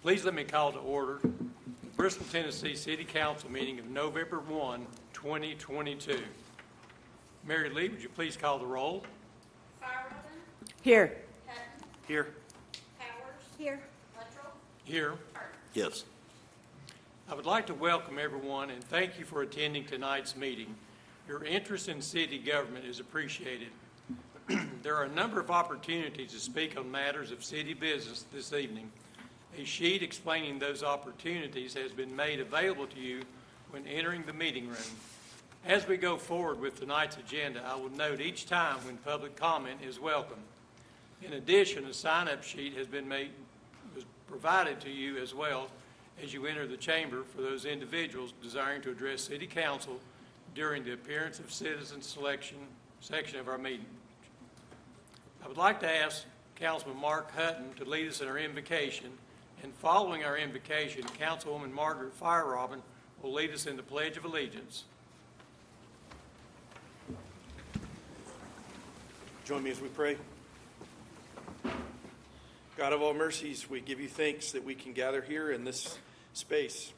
Please let me call to order Bristol, Tennessee City Council meeting of November 1, 2022. Mary Lee, would you please call the roll? Firewood, Here. Hutton, Here. Powers, Here. Luttrell, Here. Hart. Yes. I would like to welcome everyone and thank you for attending tonight's meeting. Your interest in city government is appreciated. There are a number of opportunities to speak on matters of city business this evening. A sheet explaining those opportunities has been made available to you when entering the meeting room. As we go forward with tonight's agenda, I will note each time when public comment is welcome. In addition, a sign-up sheet was provided to you as well as you enter the chamber for those individuals desiring to address City Council during the appearance of citizen selection section of our meeting. I would like to ask Councilman Mark Hutton to lead us in our invocation, and following our invocation, Councilwoman Margaret Firerobin will lead us in the Pledge of Allegiance. Join me as we pray. God of all mercies, we give you thanks that we can gather here in this space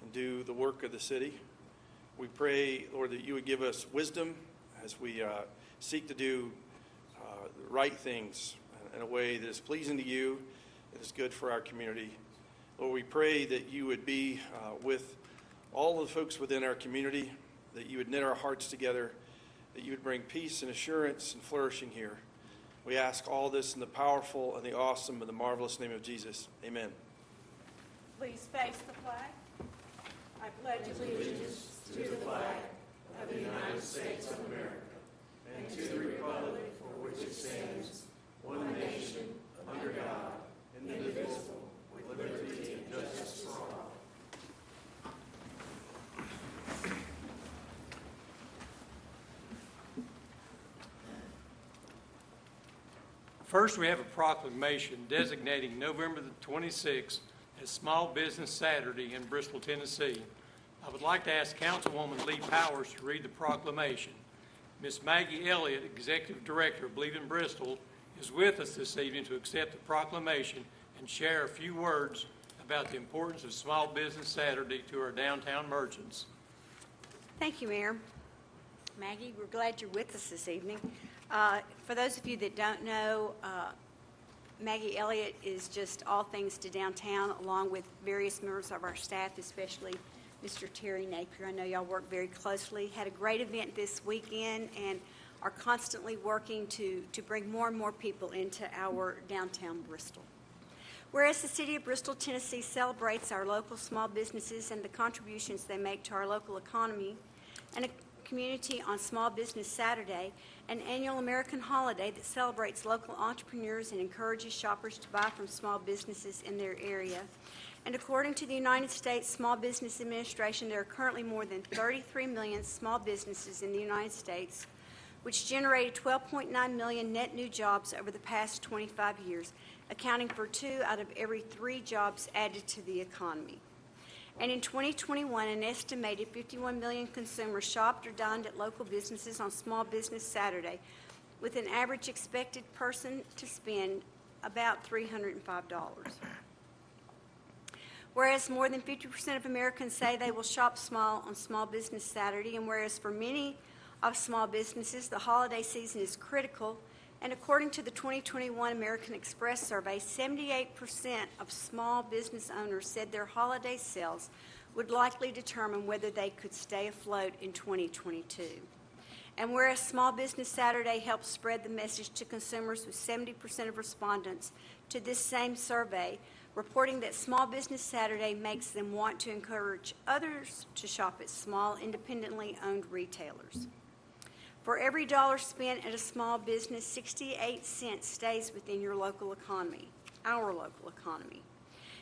and do the work of the city. We pray, Lord, that you would give us wisdom as we seek to do the right things in a way that is pleasing to you, that is good for our community. Lord, we pray that you would be with all of the folks within our community, that you would knit our hearts together, that you would bring peace and assurance and flourishing here. We ask all this in the powerful and the awesome and the marvelous name of Jesus. Amen. Please face the flag. I pledge allegiance to the flag of the United States of America and to the republic for which it stands, one nation, under God, indivisible, with liberty and justice for all. First, we have a proclamation designating November the 26th as Small Business Saturday in Bristol, Tennessee. I would like to ask Councilwoman Lee Powers to read the proclamation. Ms. Maggie Elliott, Executive Director of Believe in Bristol, is with us this evening to accept the proclamation and share a few words about the importance of Small Business Saturday to our downtown merchants. Thank you, Mayor. Maggie, we're glad you're with us this evening. For those of you that don't know, Maggie Elliott is just all things to downtown, along with various members of our staff, especially Mr. Terry Napier. I know y'all work very closely. Had a great event this weekend and are constantly working to bring more and more people into our downtown Bristol. Whereas the City of Bristol, Tennessee celebrates our local small businesses and the contributions they make to our local economy, and a community on Small Business Saturday, an annual American holiday that celebrates local entrepreneurs and encourages shoppers to buy from small businesses in their area. And according to the United States Small Business Administration, there are currently more than 33 million small businesses in the United States, which generated 12.9 million net new jobs over the past 25 years, accounting for 2 out of every 3 jobs added to the economy. And in 2021, an estimated 51 million consumers shopped or dined at local businesses on Small Business Saturday, with an average expected person to spend about $305. Whereas more than 50% of Americans say they will shop small on Small Business Saturday, and whereas for many of small businesses, the holiday season is critical, and according to the 2021 American Express survey, 78% of small business owners said their holiday sales would likely determine whether they could stay afloat in 2022. And whereas Small Business Saturday helps spread the message to consumers, with 70% of respondents to this same survey reporting that Small Business Saturday makes them want to encourage others to shop at small, independently owned retailers. For every dollar spent at a small business, 68 cents stays within your local economy, our local economy.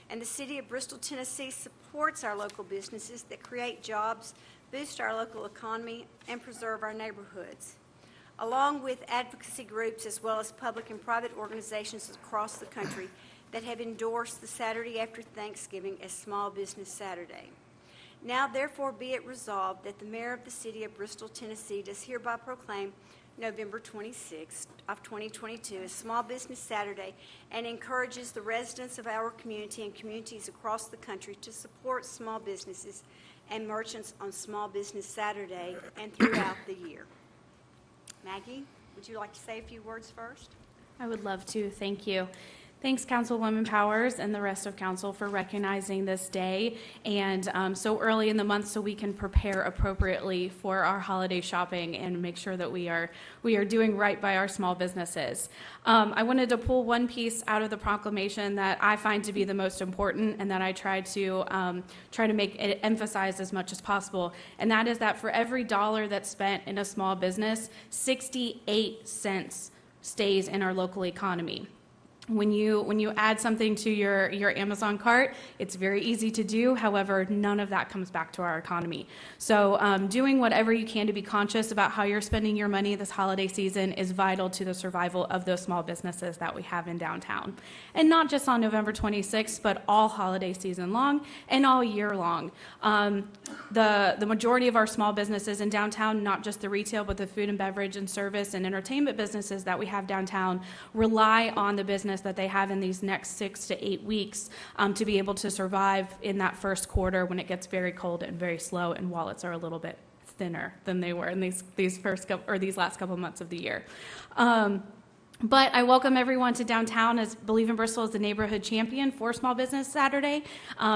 And the City of Bristol, Tennessee supports our local businesses that create jobs, boost our local economy, and preserve our neighborhoods. Along with advocacy groups as well as public and private organizations across the country that have endorsed the Saturday after Thanksgiving as Small Business Saturday. Now, therefore, be it resolved that the Mayor of the City of Bristol, Tennessee, does hereby proclaim November 26th of 2022 as Small Business Saturday and encourages the residents of our community and communities across the country to support small businesses and merchants on Small Business Saturday and throughout the year. Maggie, would you like to say a few words first? I would love to. Thank you. Thanks, Councilwoman Powers and the rest of council for recognizing this day and so early in the month so we can prepare appropriately for our holiday shopping and make sure that we are doing right by our small businesses. I wanted to pull one piece out of the proclamation that I find to be the most important and that I try to make it emphasize as much as possible, and that is that for every dollar that's spent in a small business, 68 cents stays in our local economy. When you add something to your Amazon cart, it's very easy to do. However, none of that comes back to our economy. So doing whatever you can to be conscious about how you're spending your money this holiday season is vital to the survival of those small businesses that we have in downtown. And not just on November 26th, but all holiday season long and all year long. The majority of our small businesses in downtown, not just the retail, but the food and beverage and service and entertainment businesses that we have downtown, rely on the business that they have in these next 6 to 8 weeks to be able to survive in that first quarter when it gets very cold and very slow and wallets are a little bit thinner than they were in these last couple months of the year. But I welcome everyone to downtown as Believe in Bristol is the neighborhood champion for Small Business Saturday.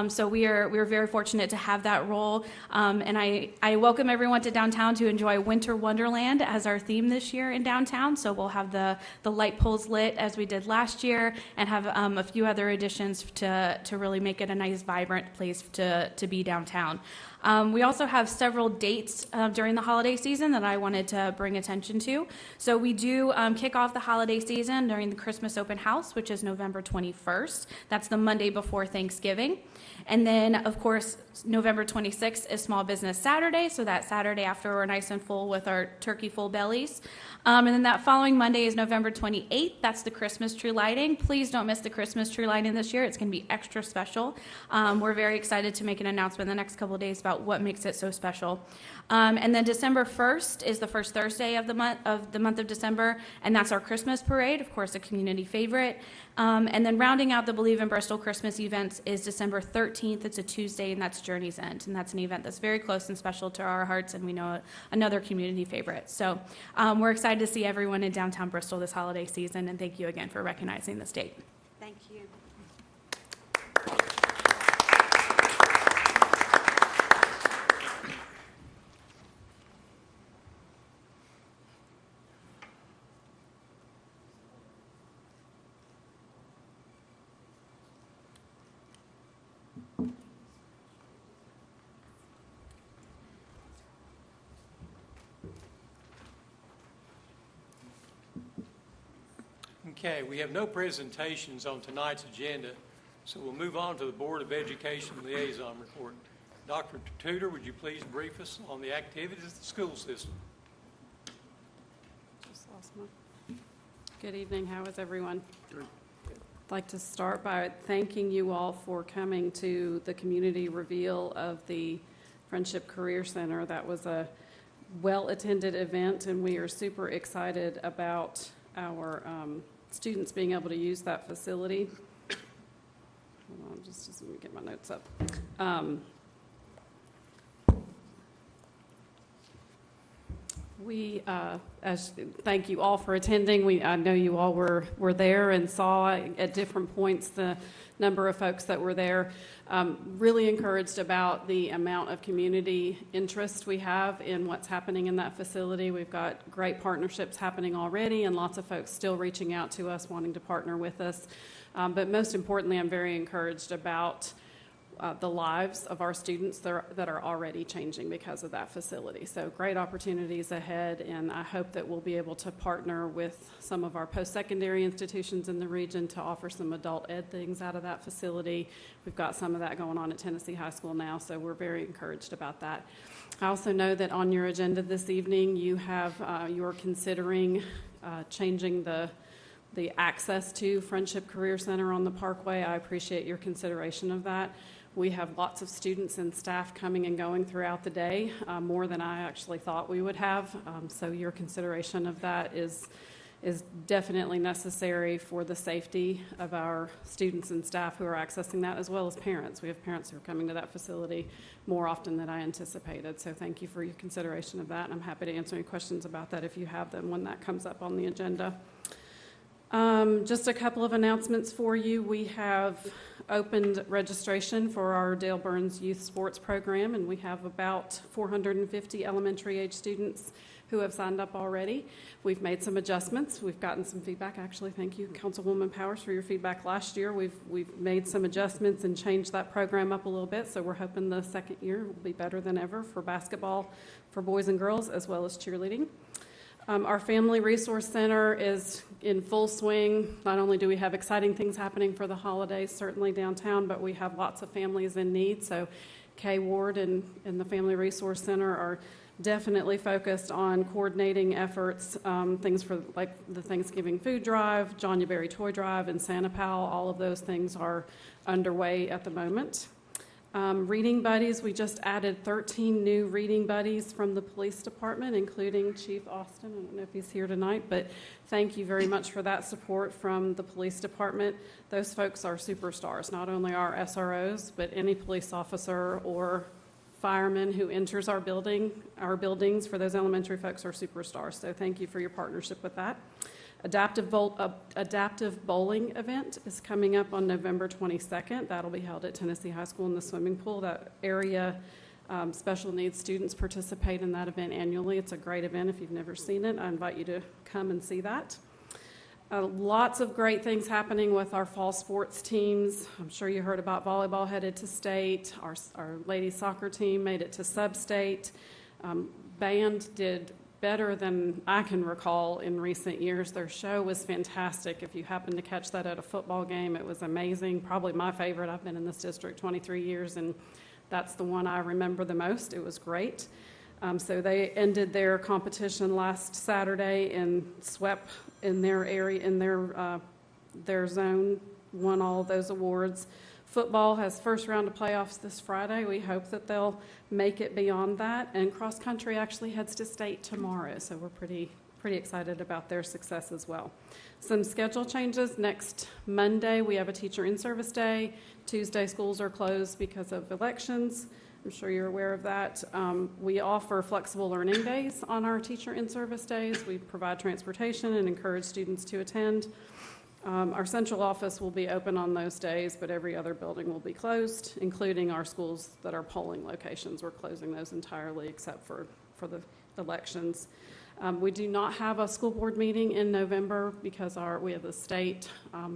So we are very fortunate to have that role. And I welcome everyone to downtown to enjoy Winter Wonderland as our theme this year in downtown. So we'll have the light poles lit as we did last year and have a few other additions to really make it a nice, vibrant place to be downtown. We also have several dates during the holiday season that I wanted to bring attention to. So we do kick off the holiday season during the Christmas open house, which is November 21st. That's the Monday before Thanksgiving. And then, of course, November 26th is Small Business Saturday, so that Saturday after we're nice and full with our turkey full bellies. And then that following Monday is November 28th. That's the Christmas tree lighting. Please don't miss the Christmas tree lighting this year. It's going to be extra special. We're very excited to make an announcement in the next couple of days about what makes it so special. And then December 1st is the first Thursday of the month of December, and that's our Christmas parade, of course, a community favorite. And then rounding out the Believe in Bristol Christmas events is December 13th. It's a Tuesday, and that's Journey's End, and that's an event that's very close and special to our hearts, and we know another community favorite. So we're excited to see everyone in downtown Bristol this holiday season, and thank you again for recognizing this date. Thank you. Okay, we have no presentations on tonight's agenda, so we'll move on to the Board of Education Liaison Report. Dr. Tudor, would you please brief us on the activities of the school system? Just lost my... Good evening. How is everyone? Good. I'd like to start by thanking you all for coming to the community reveal of the Friendship Career Center. That was a well-attended event, and we are super excited about our students being able to use that facility. Hold on, just let me get my notes up. Thank you all for attending. I know you all were there and saw at different points the number of folks that were there. Really encouraged about the amount of community interest we have in what's happening in that facility. We've got great partnerships happening already and lots of folks still reaching out to us wanting to partner with us. But most importantly, I'm very encouraged about the lives of our students that are already changing because of that facility. So great opportunities ahead, and I hope that we'll be able to partner with some of our post-secondary institutions in the region to offer some adult ed things out of that facility. We've got some of that going on at Tennessee High School now, so we're very encouraged about that. I also know that on your agenda this evening, you're considering changing the the access to Friendship Career Center on the Parkway. I appreciate your consideration of that. We have lots of students and staff coming and going throughout the day, more than I actually thought we would have. So your consideration of that is definitely necessary for the safety of our students and staff who are accessing that, as well as parents. We have parents who are coming to that facility more often than I anticipated. So thank you for your consideration of that. And I'm happy to answer any questions about that if you have them when that comes up on the agenda. Just a couple of announcements for you. We have opened registration for our Dale Burns Youth Sports Program, and we have about 450 elementary age students who have signed up already. We've made some adjustments. We've gotten some feedback, actually. Thank you, Councilwoman Powers, for your feedback last year. We've made some adjustments and changed that program up a little bit, so we're hoping the second year will be better than ever for basketball for boys and girls, as well as cheerleading. Our Family Resource Center is in full swing. Not only do we have exciting things happening for the holidays, certainly downtown, but we have lots of families in need. So Kay Ward and the Family Resource Center are definitely focused on coordinating efforts, things for like the Thanksgiving food drive, John Newberry toy drive, and Santa Pal. All of those things are underway at the moment. Reading buddies, we just added 13 new reading buddies from the police department, including Chief Austin. I don't know if he's here tonight, but thank you very much for that support from the police department. Those folks are superstars, not only our SROs, but any police officer or fireman who enters our buildings for those elementary folks are superstars. So thank you for your partnership with that. Adaptive bowling event is coming up on November 22nd. That'll be held at Tennessee High School in the swimming pool. That area special needs students participate in that event annually. It's a great event. If you've never seen it, I invite you to come and see that. Lots of great things happening with our fall sports teams. I'm sure you heard about volleyball headed to state. Our ladies soccer team made it to sub-state. Band did better than I can recall in recent years. Their show was fantastic. If you happen to catch that at a football game, it was amazing. Probably my favorite. I've been in this district 23 years, and that's the one I remember the most. It was great. So they ended their competition last Saturday and swept in their area, in their zone, won all of those awards. Football has first round of playoffs this Friday. We hope that they'll make it beyond that. And cross country actually heads to state tomorrow, so we're pretty excited about their success as well. Some schedule changes. Next Monday, we have a teacher in-service day. Tuesday, schools are closed because of elections. I'm sure you're aware of that. We offer flexible learning days on our teacher in-service days. We provide transportation and encourage students to attend. Our central office will be open on those days, but every other building will be closed, including our schools that are polling locations. We're closing those entirely except for the elections. We do not have a school board meeting in November because we have a state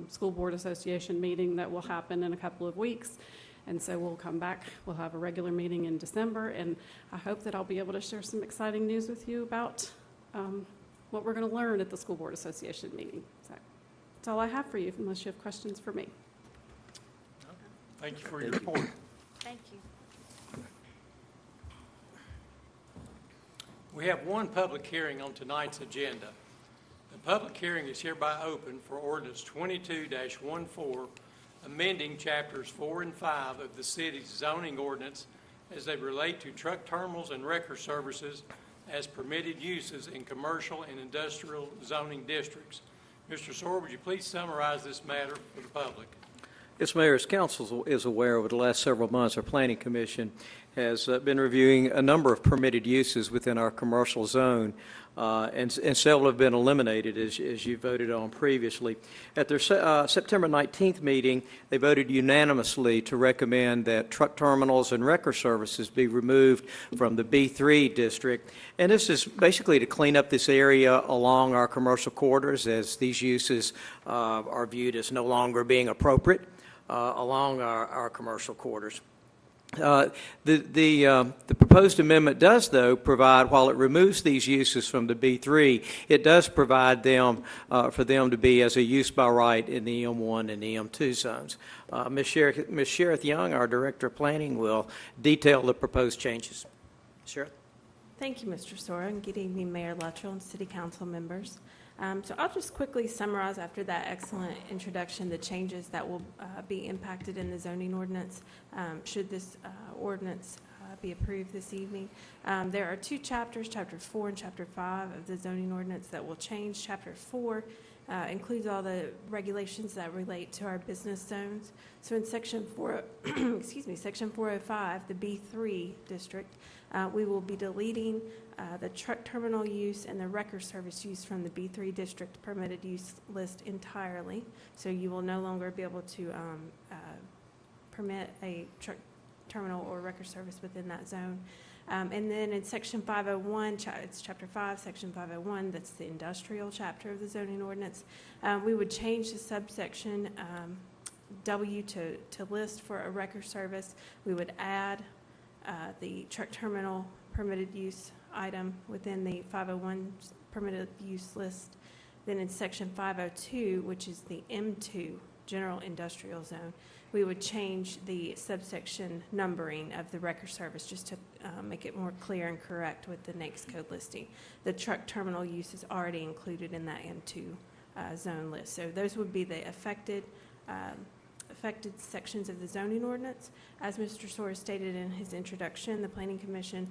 school board association meeting that will happen in a couple of weeks. And so we'll come back. We'll have a regular meeting in December, and I hope that I'll be able to share some exciting news with you about what we're going to learn at the school board association meeting. So that's all I have for you, unless you have questions for me. Thank you for your report. Thank you. We have one public hearing on tonight's agenda. The public hearing is hereby open for ordinance 22-14, amending chapters 4 and 5 of the city's zoning ordinance as they relate to truck terminals and wrecker services as permitted uses in commercial and industrial zoning districts. Mr. Sawyer, would you please summarize this matter for the public? Yes, Mayor, as Council is aware, over the last several months, our Planning Commission has been reviewing a number of permitted uses within our commercial zone, and several have been eliminated, as you voted on previously. At their September 19th meeting, they voted unanimously to recommend that truck terminals and wrecker services be removed from the B3 district. And this is basically to clean up this area along our commercial corridors, as these uses are viewed as no longer being appropriate along our commercial corridors. The proposed amendment does, though, provide, while it removes these uses from the B3, it does provide them for them to be as a use by right in the M1 and the M2 zones. Ms. Sherith Young, our Director of Planning, will detail the proposed changes. Sherith? Thank you, Mr. Sora, and good evening, Mayor Luttrell and City Council members. So I'll just quickly summarize after that excellent introduction the changes that will be impacted in the zoning ordinance should this ordinance be approved this evening. There are two chapters, Chapter 4 and Chapter 5 of the zoning ordinance that will change. Chapter 4 includes all the regulations that relate to our business zones. So in Section 4, Section 405, the B3 district, we will be deleting the truck terminal use and the wrecker service use from the B3 district permitted use list entirely. So you will no longer be able to permit a truck terminal or wrecker service within that zone. And then in Section 501, it's Chapter 5, Section 501, that's the industrial chapter of the zoning ordinance. We would change the subsection W to list for a wrecker service. We would add the truck terminal permitted use item within the 501 permitted use list. Then in Section 502, which is the M2 general industrial zone, we would change the subsection numbering of the wrecker service just to make it more clear and correct with the next code listing. The truck terminal use is already included in that M2 zone list. So those would be the affected sections of the zoning ordinance. As Mr. Sawyer stated in his introduction, the Planning Commission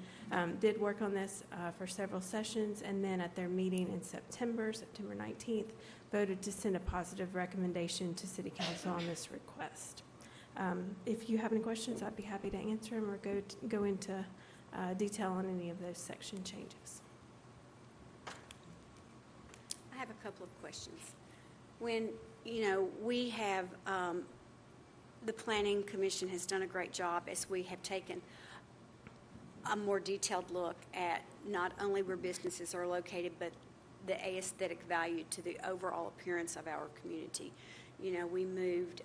did work on this for several sessions, and then at their meeting in September 19th, voted to send a positive recommendation to City Council on this request. If you have any questions, I'd be happy to answer them or go into detail on any of those section changes. I have a couple of questions. When, we have, the Planning Commission has done a great job as we have taken a more detailed look at not only where businesses are located, but the aesthetic value to the overall appearance of our community. We moved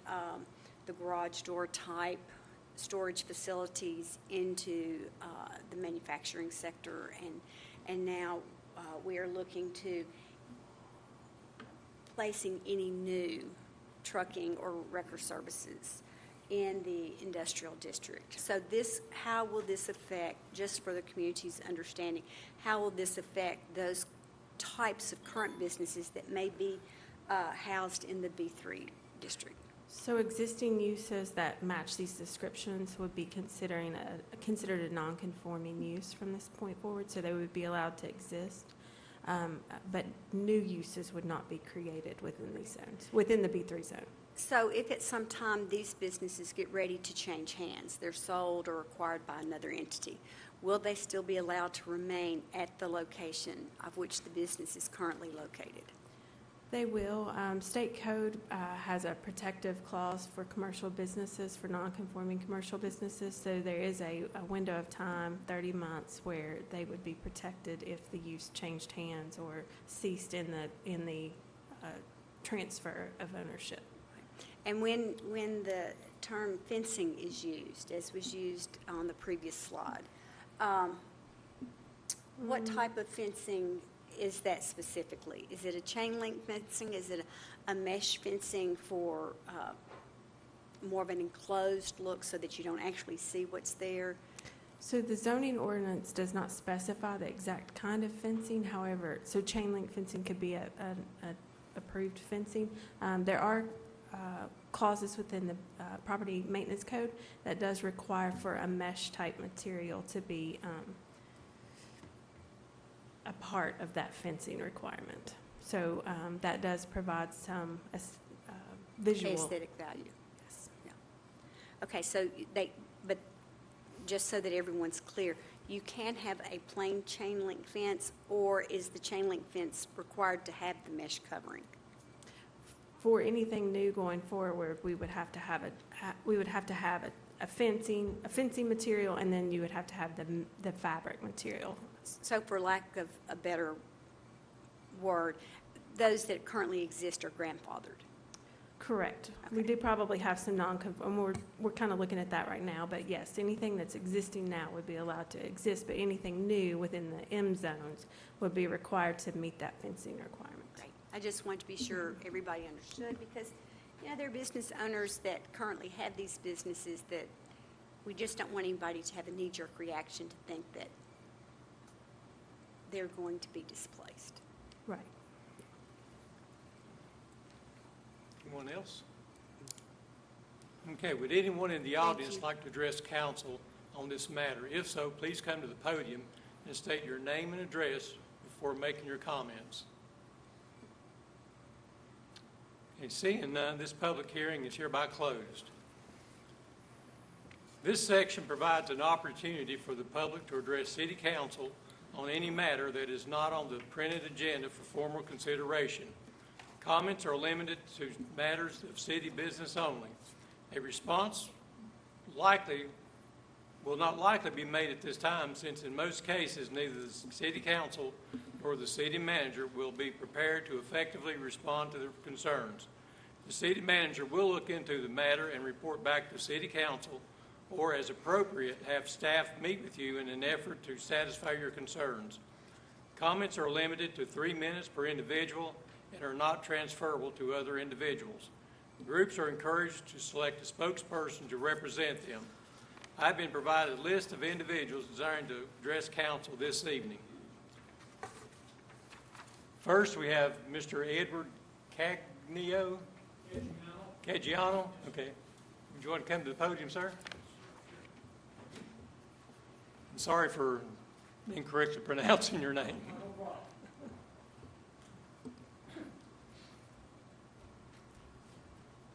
the garage door type storage facilities into the manufacturing sector, and now we are looking to placing any new trucking or wrecker services in the industrial district. So how will this affect, just for the community's understanding, how will this affect those types of current businesses that may be housed in the B3 district? So existing uses that match these descriptions would be considered a non-conforming use from this point forward, so they would be allowed to exist. But new uses would not be created within these zones, within the B3 zone. So if at some time these businesses get ready to change hands, they're sold or acquired by another entity, will they still be allowed to remain at the location of which the business is currently located? They will. State code has a protective clause for commercial businesses, for non-conforming commercial businesses. So there is a window of time, 30 months, where they would be protected if the use changed hands or ceased in the transfer of ownership. And when the term fencing is used, as was used on the previous slide, what type of fencing is that specifically? Is it a chain link fencing? Is it a mesh fencing for more of an enclosed look so that you don't actually see what's there? So the zoning ordinance does not specify the exact kind of fencing. However, so chain link fencing could be a approved fencing. There are clauses within the property maintenance code that does require for a mesh type material to be a part of that fencing requirement. So that does provide some visual Aesthetic value. Yes. Yeah. Okay, so but just so that everyone's clear, you can have a plain chain link fence, or is the chain link fence required to have the mesh covering? For anything new going forward, we would have to have a fencing material, and then you would have to have the fabric material. So for lack of a better word, those that currently exist are grandfathered. Correct. Okay. We do probably have some non-conform, we're kind of looking at that right now, but yes, anything that's existing now would be allowed to exist, but anything new within the M zones would be required to meet that fencing requirement. Great. I just want to be sure everybody understood, because, there are business owners that currently have these businesses that we just don't want anybody to have a knee-jerk reaction to think that they're going to be displaced. Right. Anyone else? Okay, would anyone in the audience you. like to address council on this matter? If so, please come to the podium and state your name and address before making your comments. And seeing none, this public hearing is hereby closed. This section provides an opportunity for the public to address City Council on any matter that is not on the printed agenda for formal consideration. Comments are limited to matters of city business only. A response will not likely be made at this time, since in most cases neither the City Council nor the City Manager will be prepared to effectively respond to the concerns. The City Manager will look into the matter and report back to City Council, or as appropriate, have staff meet with you in an effort to satisfy your concerns. Comments are limited to 3 minutes per individual and are not transferable to other individuals. Groups are encouraged to select a spokesperson to represent them. I've been provided a list of individuals desiring to address council this evening. First, we have Mr. Edward Caggiano. Caggiano? Okay. Would you want to come to the podium, sir? I'm sorry for incorrectly pronouncing your name.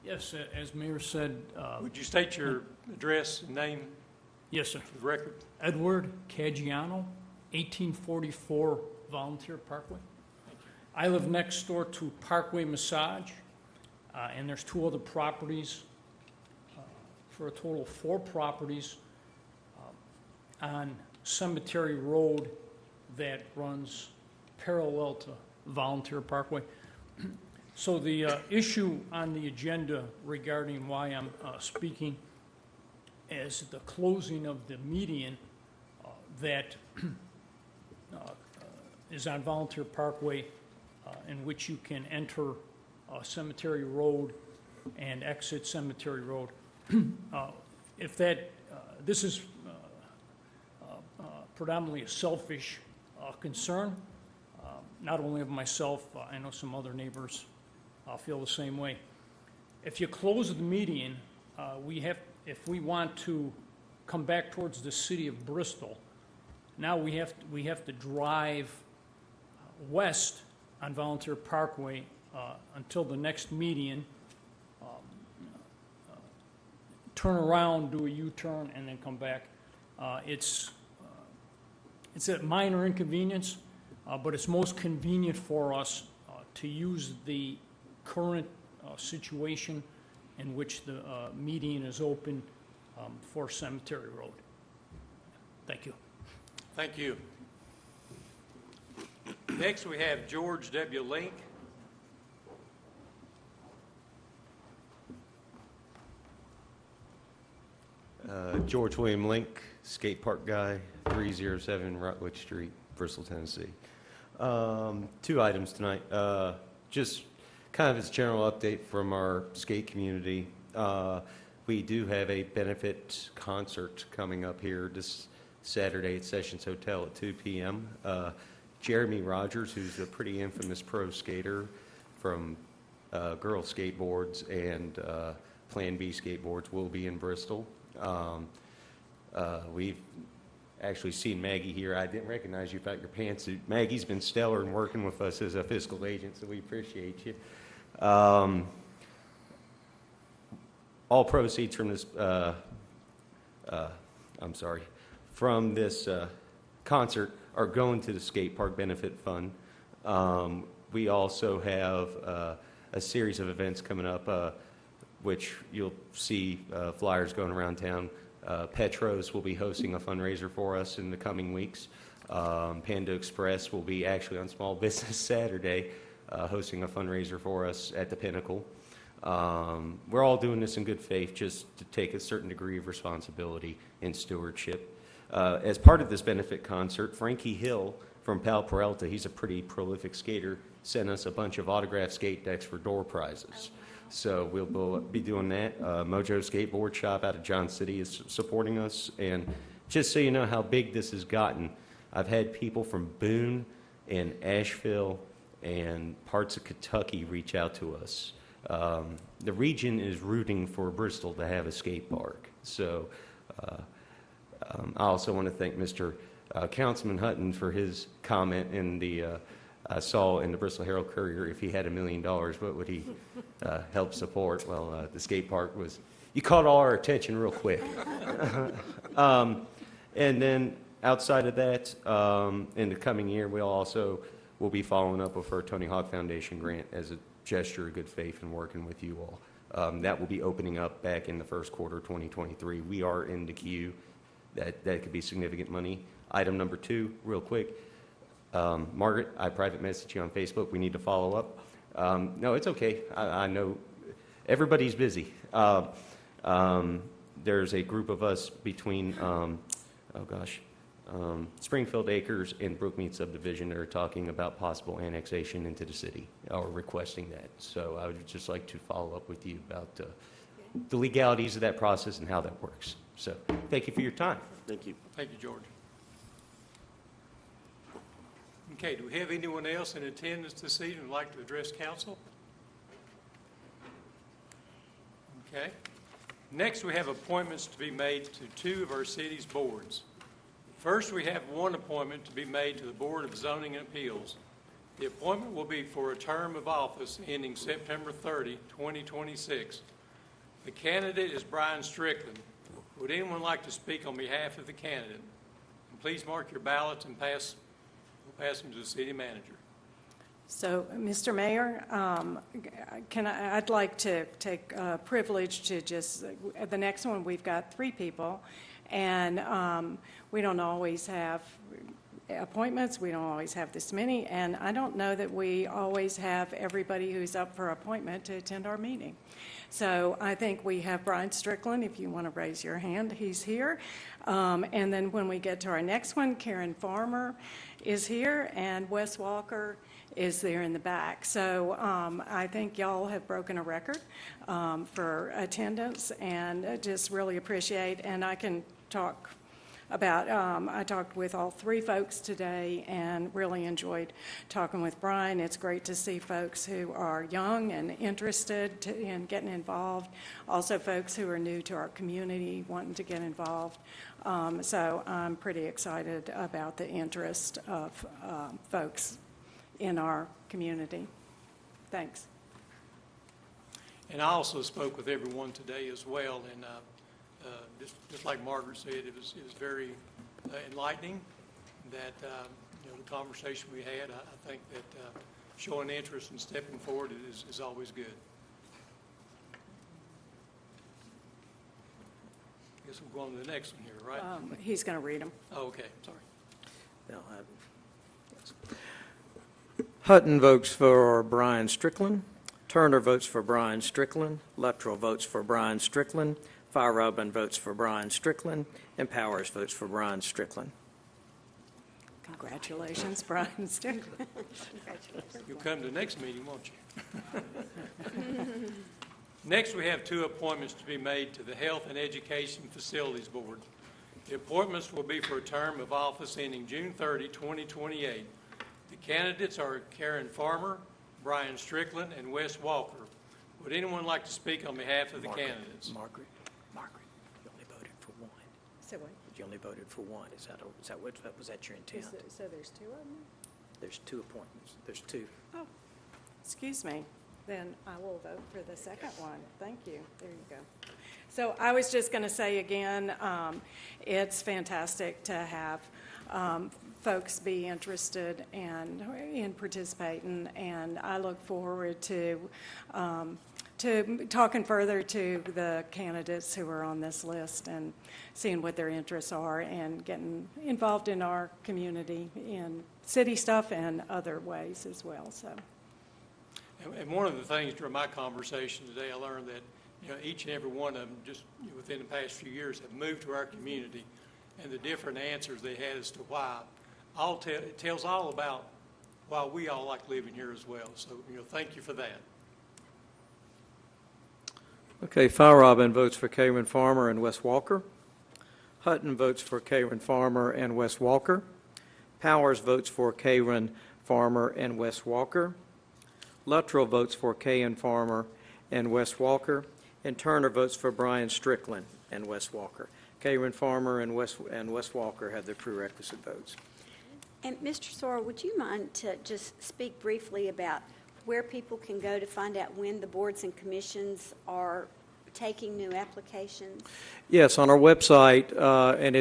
Yes, as Mayor said, Would you state your address and name yes, sir. for the record? Edward Caggiano, 1844 Volunteer Parkway. I live next door to Parkway Massage, and there's 2 other properties, for a total of 4 properties on Cemetery Road that runs parallel to Volunteer Parkway. So the issue on the agenda regarding why I'm speaking is the closing of the median that is on Volunteer Parkway, in which you can enter Cemetery Road and exit Cemetery Road. If that, this is predominantly a selfish concern, not only of myself, I know some other neighbors feel the same way. If you close the median, if we want to come back towards the city of Bristol, now we have to drive west on Volunteer Parkway until the next median, turn around, do a U-turn, and then come back. It's a minor inconvenience, but it's most convenient for us to use the current situation in which the median is open for Cemetery Road. Thank you. Thank you. Next, we have George W. Link. George William Link, skate park guy, 307 Rutledge Street, Bristol, Tennessee. 2 items tonight. Just kind of as a general update from our skate community. We do have a benefit concert coming up here this Saturday at Sessions Hotel at 2 p.m. Jeremy Rogers, who's a pretty infamous pro skater from Girl Skateboards and Plan B Skateboards, will be in Bristol. We've actually seen Maggie here. I didn't recognize you without your pantsuit. Maggie's been stellar in working with us as a fiscal agent, so we appreciate you. All proceeds from this, from this concert are going to the skate park benefit fund. We also have a series of events coming up, which you'll see flyers going around town. Petros will be hosting a fundraiser for us in the coming weeks. Panda Express will be actually on Small Business Saturday hosting a fundraiser for us at the Pinnacle. We're all doing this in good faith, just to take a certain degree of responsibility and stewardship. As part of this benefit concert, Frankie Hill from Pal Peralta, he's a pretty prolific skater, sent us a bunch of autographed skate decks for door prizes. So we'll be doing that. Mojo Skateboard Shop out of John City is supporting us. And just so you know how big this has gotten, I've had people from Boone and Asheville and parts of Kentucky reach out to us. the region is rooting for Bristol to have a skate park. So I also want to thank Mr. Councilman Hutton for his comment in the, I saw in the Bristol Herald Courier, if he had $1 million, what would he help support? Well, the skate park was, you caught all our attention real quick. And then outside of that, in the coming year, we also will be following up with our Tony Hawk Foundation grant as a gesture of good faith and working with you all. That will be opening up back in the first quarter of 2023. We are in the queue. That could be significant money. Item number 2, real quick. Margaret, I private messaged you on Facebook. We need to follow up. No, it's okay. I know everybody's busy. There's a group of us between, Springfield Acres and Brookmead subdivision that are talking about possible annexation into the city, or requesting that. So I would just like to follow up with you about the legalities of that process and how that works. So thank you for your time. Thank you. Thank you, George. Okay, do we have anyone else in attendance this evening who'd like to address council? Okay. Next, we have appointments to be made to 2 of our city's boards. First, we have 1 appointment to be made to the Board of Zoning and Appeals. The appointment will be for a term of office ending September 30, 2026. The candidate is Brian Strickland. Would anyone like to speak on behalf of the candidate? And please mark your ballots and we'll pass them to the city manager. So, Mr. Mayor, I'd like to take privilege to just, the next one, we've got 3 people, and we don't always have appointments, we don't always have this many, and I don't know that we always have everybody who's up for appointment to attend our meeting. So I think we have Brian Strickland, if you want to raise your hand, he's here. And then when we get to our next one, Karen Farmer is here, and Wes Walker is there in the back. So I think y'all have broken a record for attendance, and just really appreciate, and I can talk about, I talked with all 3 folks today and really enjoyed talking with Brian. It's great to see folks who are young and interested in getting involved, also folks who are new to our community wanting to get involved. So I'm pretty excited about the interest of folks in our community. Thanks. And I also spoke with everyone today as well, and just like Margaret said, it was very enlightening that the conversation we had. I think that showing interest and stepping forward is always good. I guess we'll go on to the next one here, right? He's going to read them. Oh, okay, sorry. No, yes. Hutton votes for Brian Strickland. Turner votes for Brian Strickland. Luttrell votes for Brian Strickland. Fire votes for Brian Strickland. And Powers votes for Brian Strickland. Congratulations, Brian Strickland. You'll come to the next meeting, won't you? Next, we have 2 appointments to be made to the Health and Education Facilities Board. The appointments will be for a term of office ending June 30, 2028. The candidates are Karen Farmer, Brian Strickland, and Wes Walker. Would anyone like to speak on behalf of the candidates? Margaret, you only voted for 1. So what? You only voted for 1. Was that your intent? So there's 2 of them? There's 2 appointments. There's 2. Oh, excuse me. Then I will vote for the second one. Thank you. There you go. So I was just going to say again, it's fantastic to have folks be interested in participating, and I look forward to talking further to the candidates who are on this list and seeing what their interests are and getting involved in our community in city stuff and other ways as well. So. And one of the things during my conversation today, I learned that each and every one of them, just within the past few years, have moved to our community, and the different answers they had as to why. It tells all about why we all like living here as well. So, thank you for that. Okay, Fire votes for Karen Farmer and Wes Walker. Hutton votes for Karen Farmer and Wes Walker. Powers votes for Karen Farmer and Wes Walker. Luttrell votes for Karen Farmer and Wes Walker, and Turner votes for Brian Strickland and Wes Walker. Karen Farmer and Wes Walker have their prerequisite votes. And Mr. Sora, would you mind to just speak briefly about where people can go to find out when the boards and commissions are taking new applications? Yes, on our website, and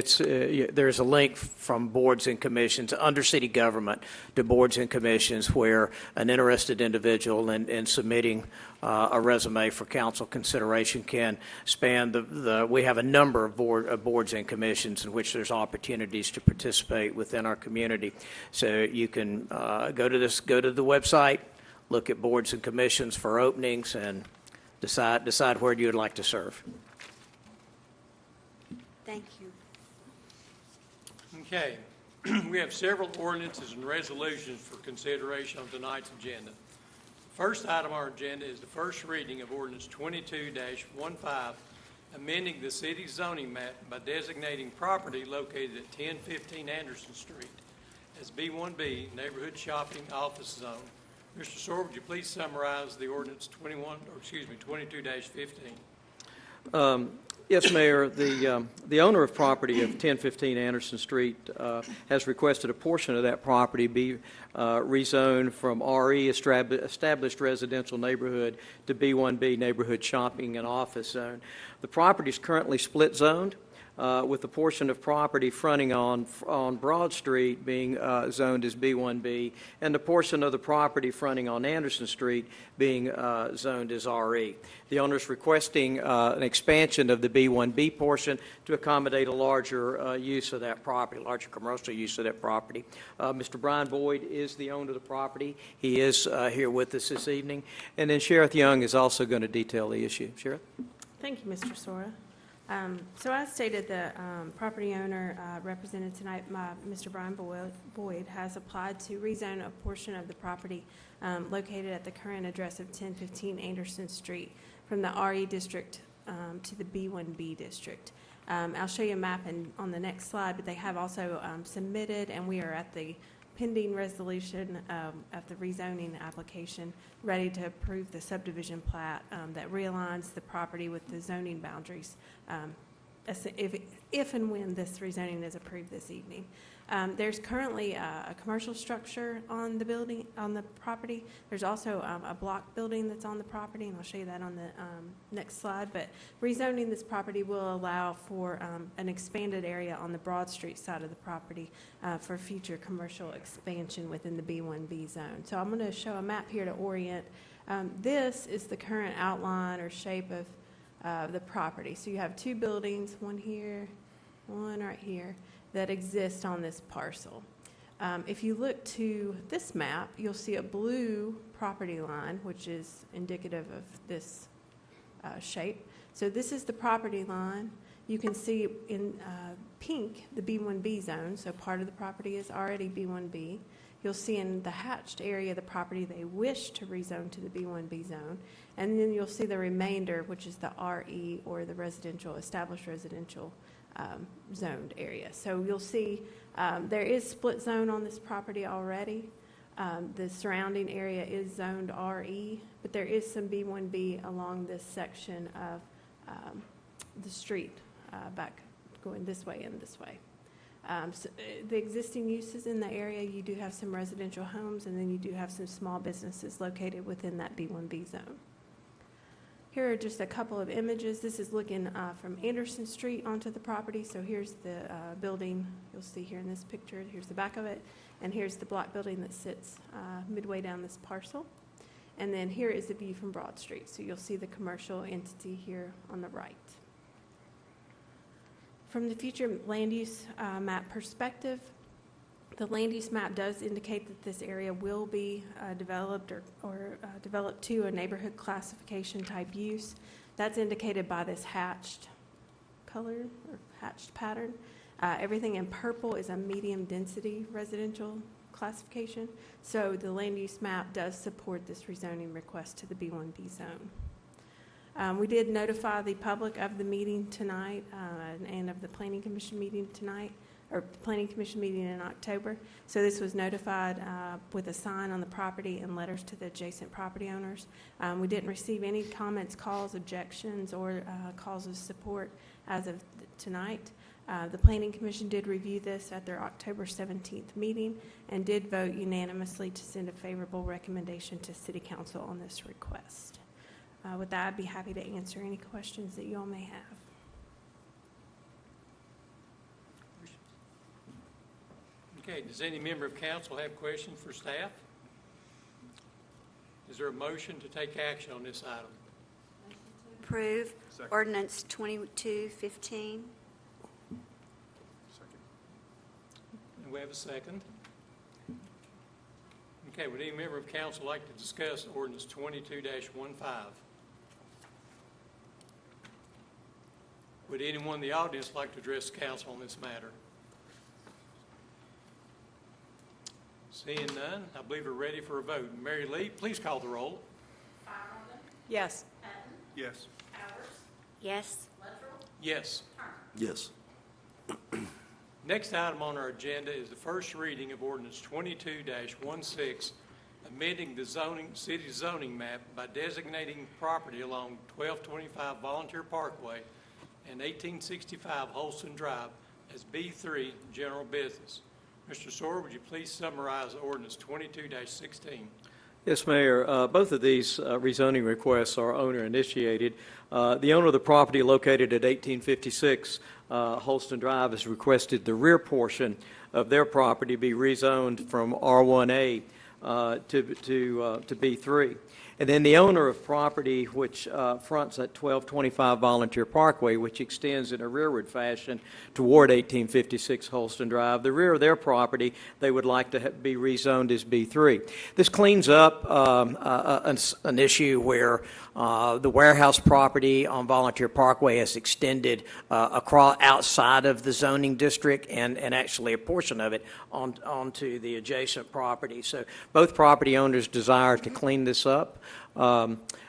there's a link from boards and commissions under city government to boards and commissions where an interested individual in submitting a resume for council consideration can span we have a number of boards and commissions in which there's opportunities to participate within our community. So you can go to the website, look at boards and commissions for openings, and decide where you would like to serve. Thank you. Okay. We have several ordinances and resolutions for consideration on tonight's agenda. The first item on our agenda is the first reading of ordinance 22-15, amending the city's zoning map by designating property located at 1015 Anderson Street as B1B, Neighborhood Shopping Office Zone. Mr. Sore, would you please summarize the ordinance 22-15? Yes, Mayor. The owner of property of 1015 Anderson Street has requested a portion of that property be rezoned from RE, established residential neighborhood, to B1B, neighborhood shopping and office zone. The property is currently split zoned, with the portion of property fronting on Broad Street being zoned as B1B, and the portion of the property fronting on Anderson Street being zoned as RE. The owner is requesting an expansion of the B1B portion to accommodate a larger use of that property, larger commercial use of that property. Mr. Brian Boyd is the owner of the property. He is here with us this evening. And then Sheriff Young is also going to detail the issue. Sheriff? Thank you, Mr. Sora. So as stated, the property owner represented tonight, Mr. Brian Boyd, has applied to rezone a portion of the property located at the current address of 1015 Anderson Street from the RE district to the B1B district. I'll show you a map on the next slide, but they have also submitted, and we are at the pending resolution of the rezoning application, ready to approve the subdivision plat that realigns the property with the zoning boundaries if and when this rezoning is approved this evening. There's currently a commercial structure on the property. There's also a block building that's on the property, and I'll show you that on the next slide. But rezoning this property will allow for an expanded area on the Broad Street side of the property for future commercial expansion within the B1B zone. So I'm going to show a map here to orient. This is the current outline or shape of the property. So you have two buildings, one here, one right here, that exist on this parcel. If you look to this map, you'll see a blue property line, which is indicative of this shape. So this is the property line. You can see in pink the B1B zone, so part of the property is already B1B. You'll see in the hatched area the property they wish to rezone to the B1B zone. And then you'll see the remainder, which is the RE, or the residential, established residential zoned area. So you'll see there is split zone on this property already. The surrounding area is zoned RE, but there is some B1B along this section of the street back going this way and this way. So the existing uses in the area, you do have some residential homes, and then you do have some small businesses located within that B1B zone. Here are just a couple of images. This is looking from Anderson Street onto the property. So here's the building you'll see here in this picture. Here's the back of it, and here's the block building that sits midway down this parcel. And then here is the view from Broad Street. So you'll see the commercial entity here on the right. From the future land use map perspective, the land use map does indicate that this area will be developed or developed to a neighborhood classification type use. That's indicated by this hatched color or hatched pattern. Everything in purple is a medium density residential classification. So the land use map does support this rezoning request to the B1B zone. We did notify the public of the meeting tonight and of the Planning Commission meeting tonight. or Planning Commission meeting in October. So this was notified with a sign on the property and letters to the adjacent property owners. We didn't receive any comments, calls, objections, or calls of support as of tonight. The Planning Commission did review this at their October 17th meeting and did vote unanimously to send a favorable recommendation to City Council on this request. With that, I'd be happy to answer any questions that you all may have. Okay, does any member of council have questions for staff? Is there a motion to take action on this item? Approve ordinance 2215. And we have a second. Okay, would any member of council like to discuss ordinance 22-15? Would anyone in the audience like to address council on this matter? Seeing none, I believe we're ready for a vote. Mary Lee, please call the roll. Yes. Yes. Yes. Yes. Yes. Next item on our agenda is the first reading of ordinance 22-16, amending the city zoning map by designating property along 1225 Volunteer Parkway and 1865 Holston Drive as B3 general business. Mr. Sawyer, would you please summarize ordinance 22-16? Yes, Mayor. Both of these rezoning requests are owner-initiated. The owner of the property located at 1856 Holston Drive has requested the rear portion of their property be rezoned from R1A to B3. And then the owner of property which fronts at 1225 Volunteer Parkway, which extends in a rearward fashion toward 1856 Holston Drive, the rear of their property, they would like to be rezoned as B3. This cleans up an issue where the warehouse property on Volunteer Parkway has extended across outside of the zoning district and actually a portion of it onto the adjacent property. So both property owners desire to clean this up.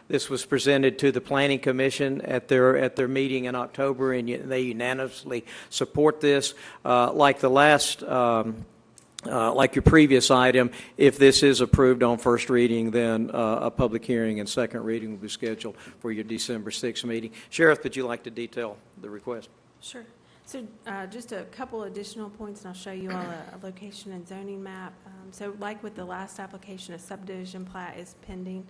This was presented to the Planning Commission at their meeting in October, and they unanimously support this. Like the last, like your previous item, if this is approved on first reading, then a public hearing and second reading will be scheduled for your December 6th meeting. Sheriff, would you like to detail the request? Sure. So just a couple additional points, and I'll show you all a location and zoning map. So like with the last application, a subdivision plat is pending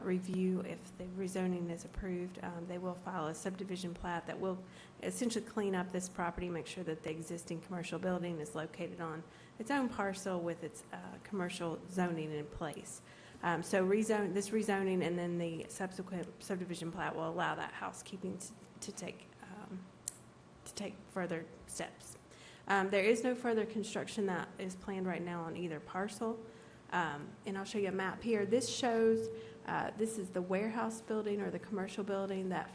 review. If the rezoning is approved, they will file a subdivision plat that will essentially clean up this property, make sure that the existing commercial building is located on its own parcel with its commercial zoning in place. So this rezoning and then the subsequent subdivision plat will allow that housekeeping to take further steps. There is no further construction that is planned right now on either parcel. And I'll show you a map here. This shows, this is the warehouse building or the commercial building that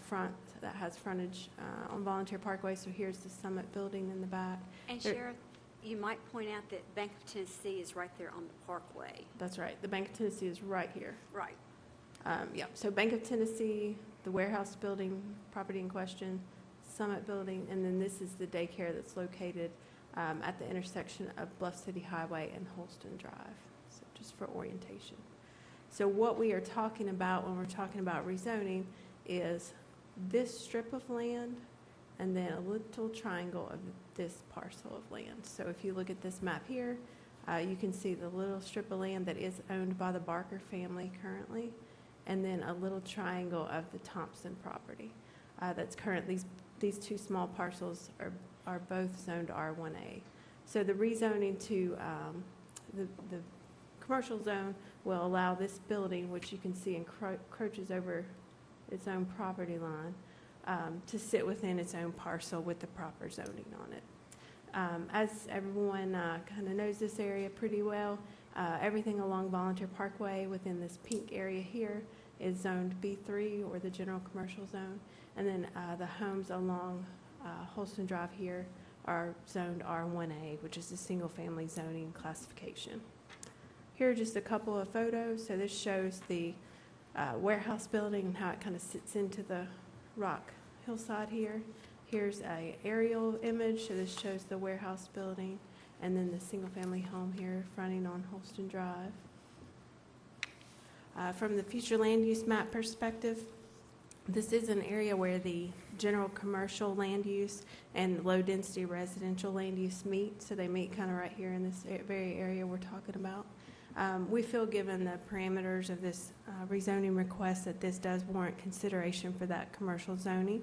has frontage on Volunteer Parkway. So here's the Summit building in the back. And Sheriff, you might point out that Bank of Tennessee is right there on the parkway. That's right. The Bank of Tennessee is right here. Right. Yeah, so Bank of Tennessee, the warehouse building, property in question, Summit building, and then this is the daycare that's located at the intersection of Bluff City Highway and Holston Drive, so just for orientation. So what we are talking about when we're talking about rezoning is this strip of land and then a little triangle of this parcel of land. So if you look at this map here, you can see the little strip of land that is owned by the Barker family currently, and then a little triangle of the Thompson property. That's currently, these two small parcels are both zoned R1A. So the rezoning to the commercial zone will allow this building, which you can see encroaches over its own property line, to sit within its own parcel with the proper zoning on it. As everyone kind of knows this area pretty well, everything along Volunteer Parkway within this pink area here is zoned B3 or the general commercial zone. And then the homes along Holston Drive here are zoned R1A, which is the single-family zoning classification. Here are just a couple of photos. So this shows the warehouse building and how it kind of sits into the rock hillside here. Here's a aerial image, so this shows the warehouse building, and then the single-family home here fronting on Holston Drive. From the future land use map perspective, this is an area where the general commercial land use and low-density residential land use meet, so they meet kind of right here in this very area we're talking about. We feel, given the parameters of this rezoning request, that this does warrant consideration for that commercial zoning.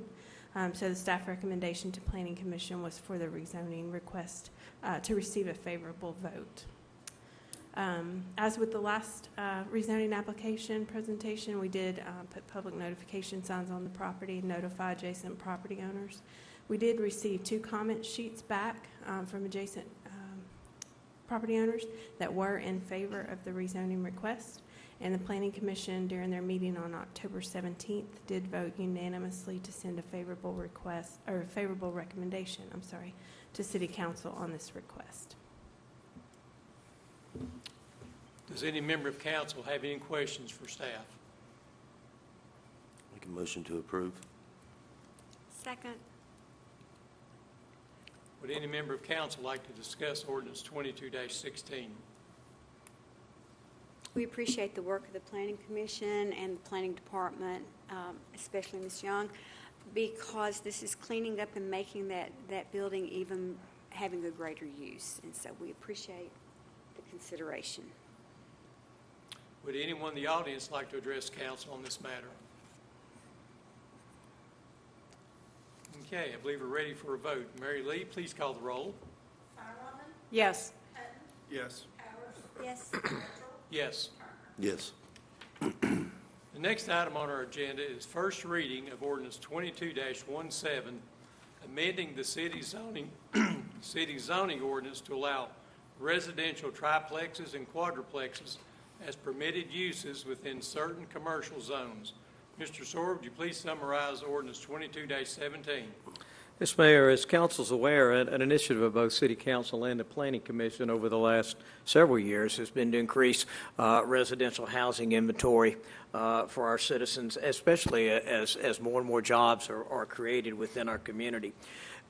So the staff recommendation to Planning Commission was for the rezoning request to receive a favorable vote. As with the last rezoning application presentation, we did put public notification signs on the property, notify adjacent property owners. We did receive 2 comment sheets back from adjacent property owners that were in favor of the rezoning request, and the Planning Commission, during their meeting on October 17th, did vote unanimously to send a favorable request, or a favorable recommendation, to City Council on this request. Does any member of council have any questions for staff? Make a motion to approve. Second. Would any member of council like to discuss ordinance 22-16? We appreciate the work of the Planning Commission and the Planning Department, especially Ms. Young, because this is cleaning up and making that building even having a greater use. And so we appreciate the consideration. Would anyone in the audience like to address council on this matter? Okay, I believe we're ready for a vote. Mary Lee, please call the roll. Firewoman, Yes. Hutton, Yes. Powers, Yes. Mitchell, Yes. Yes. The next item on our agenda is first reading of ordinance 22-17, amending the city zoning ordinance to allow residential triplexes and quadruplexes as permitted uses within certain commercial zones. Mr. Sawyer, would you please summarize ordinance 22-17? Yes, Mayor, as council's aware, an initiative of both City Council and the Planning Commission over the last several years has been to increase residential housing inventory for our citizens, especially as more and more jobs are created within our community.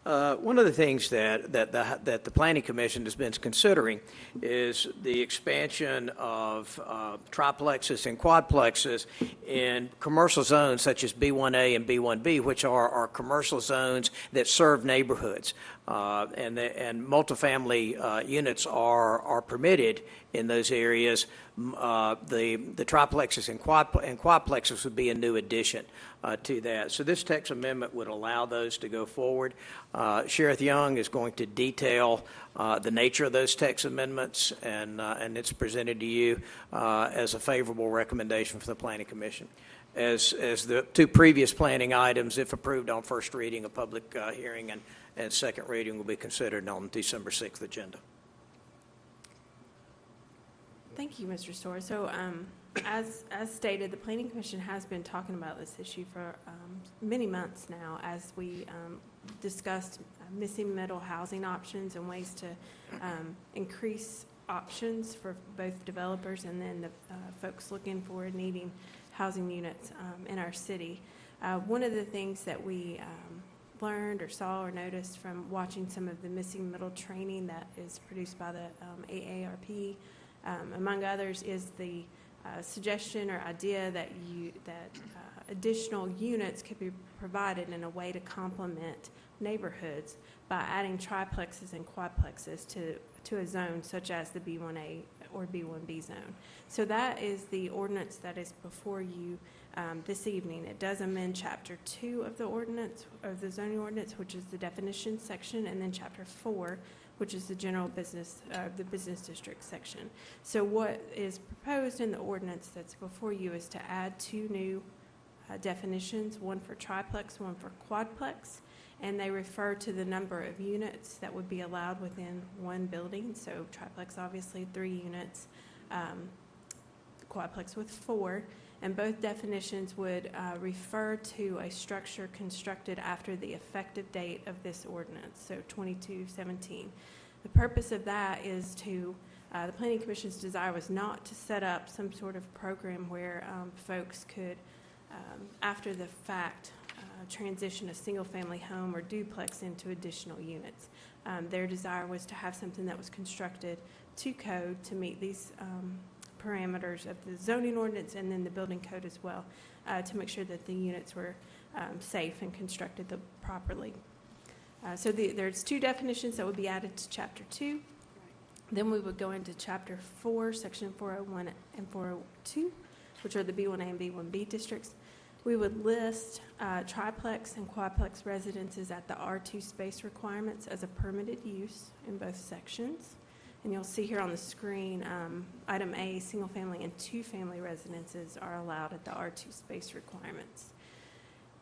One of the things that the Planning Commission has been considering is the expansion of triplexes and quadplexes in commercial zones such as B1A and B1B, which are commercial zones that serve neighborhoods. And multifamily units are permitted in those areas. The triplexes and quadplexes would be a new addition to that. So this text amendment would allow those to go forward. Sheriff Young is going to detail the nature of those text amendments, and it's presented to you as a favorable recommendation for the Planning Commission. As the 2 previous planning items, if approved on first reading, a public hearing and second reading will be considered on December 6th agenda. Thank you, Mr. Storr. So, as stated, the Planning Commission has been talking about this issue for many months now, as we discussed missing middle housing options and ways to increase options for both developers and then the folks looking for and needing housing units in our city. One of the things that we learned or saw or noticed from watching some of the missing middle training that is produced by the AARP, among others, is the suggestion or idea that additional units could be provided in a way to complement neighborhoods by adding triplexes and quadplexes to a zone such as the B1A or B1B zone. So that is the ordinance that is before you this evening. It does amend Chapter 2 of the ordinance, of the zoning ordinance, which is the definition section, and then Chapter 4, which is the general business, the business district section. So what is proposed in the ordinance that's before you is to add 2 new definitions, one for triplex, one for quadplex, and they refer to the number of units that would be allowed within one building. So triplex, obviously 3 units, quadplex with 4, and both definitions would refer to a structure constructed after the effective date of this ordinance, so 2217. The purpose of that is to, the Planning Commission's desire was not to set up some sort of program where folks could, after the fact, transition a single-family home or duplex into additional units. Their desire was to have something that was constructed to code to meet these parameters of the zoning ordinance and then the building code as well, to make sure that the units were safe and constructed properly. So there's two definitions that would be added to Chapter 2. Then we would go into Chapter 4, Section 401 and 402, which are the B1A and B1B districts. We would list triplex and quadplex residences at the R2 space requirements as a permitted use in both sections. And you'll see here on the screen, item A, single-family and two-family residences are allowed at the R2 space requirements.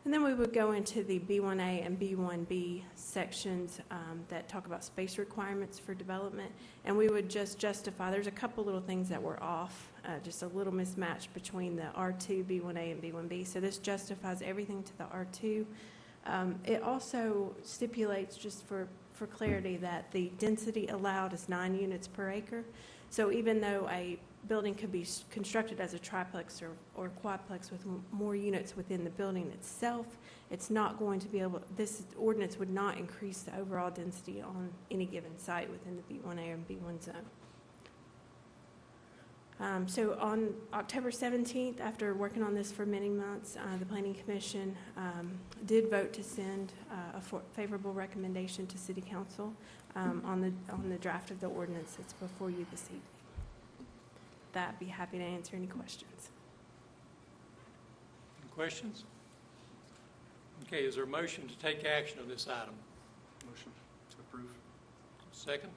And then we would go into the B1A and B1B sections that talk about space requirements for development. And we would just justify, there's a couple little things that were off, just a little mismatch between the R2, B1A, and B1B. So this justifies everything to the R2. It also stipulates, just for clarity, that the density allowed is 9 units per acre. So even though a building could be constructed as a triplex or quadplex with more units within the building itself, it's not going to be able, this ordinance would not increase the overall density on any given site within the B1A or B1 zone. So on October 17th, after working on this for many months, the Planning Commission did vote to send a favorable recommendation to City Council on the draft of the ordinance that's before you this evening. I'd be happy to answer any questions. Any questions? Okay, is there a motion to take action on this item? Motion to approve. Second?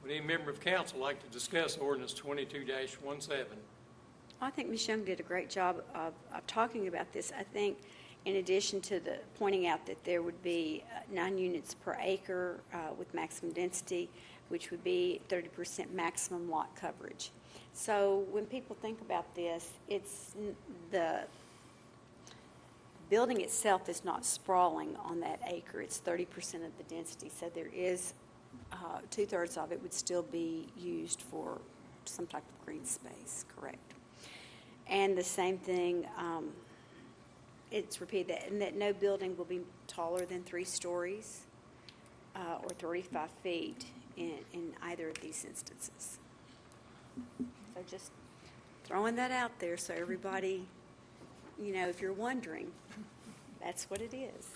Would any member of council like to discuss ordinance 22-17? I think Ms. Young did a great job of talking about this. I think in addition to the pointing out that there would be 9 units per acre with maximum density, which would be 30% maximum lot coverage. So when people think about this, it's the building itself is not sprawling on that acre. It's 30% of the density. So there is 2/3 of it would still be used for some type of green space, correct? And the same thing, it's repeated that, and that no building will be taller than 3 stories or 35 feet in either of these instances. So just throwing that out there so everybody, you know, if you're wondering, that's what it is.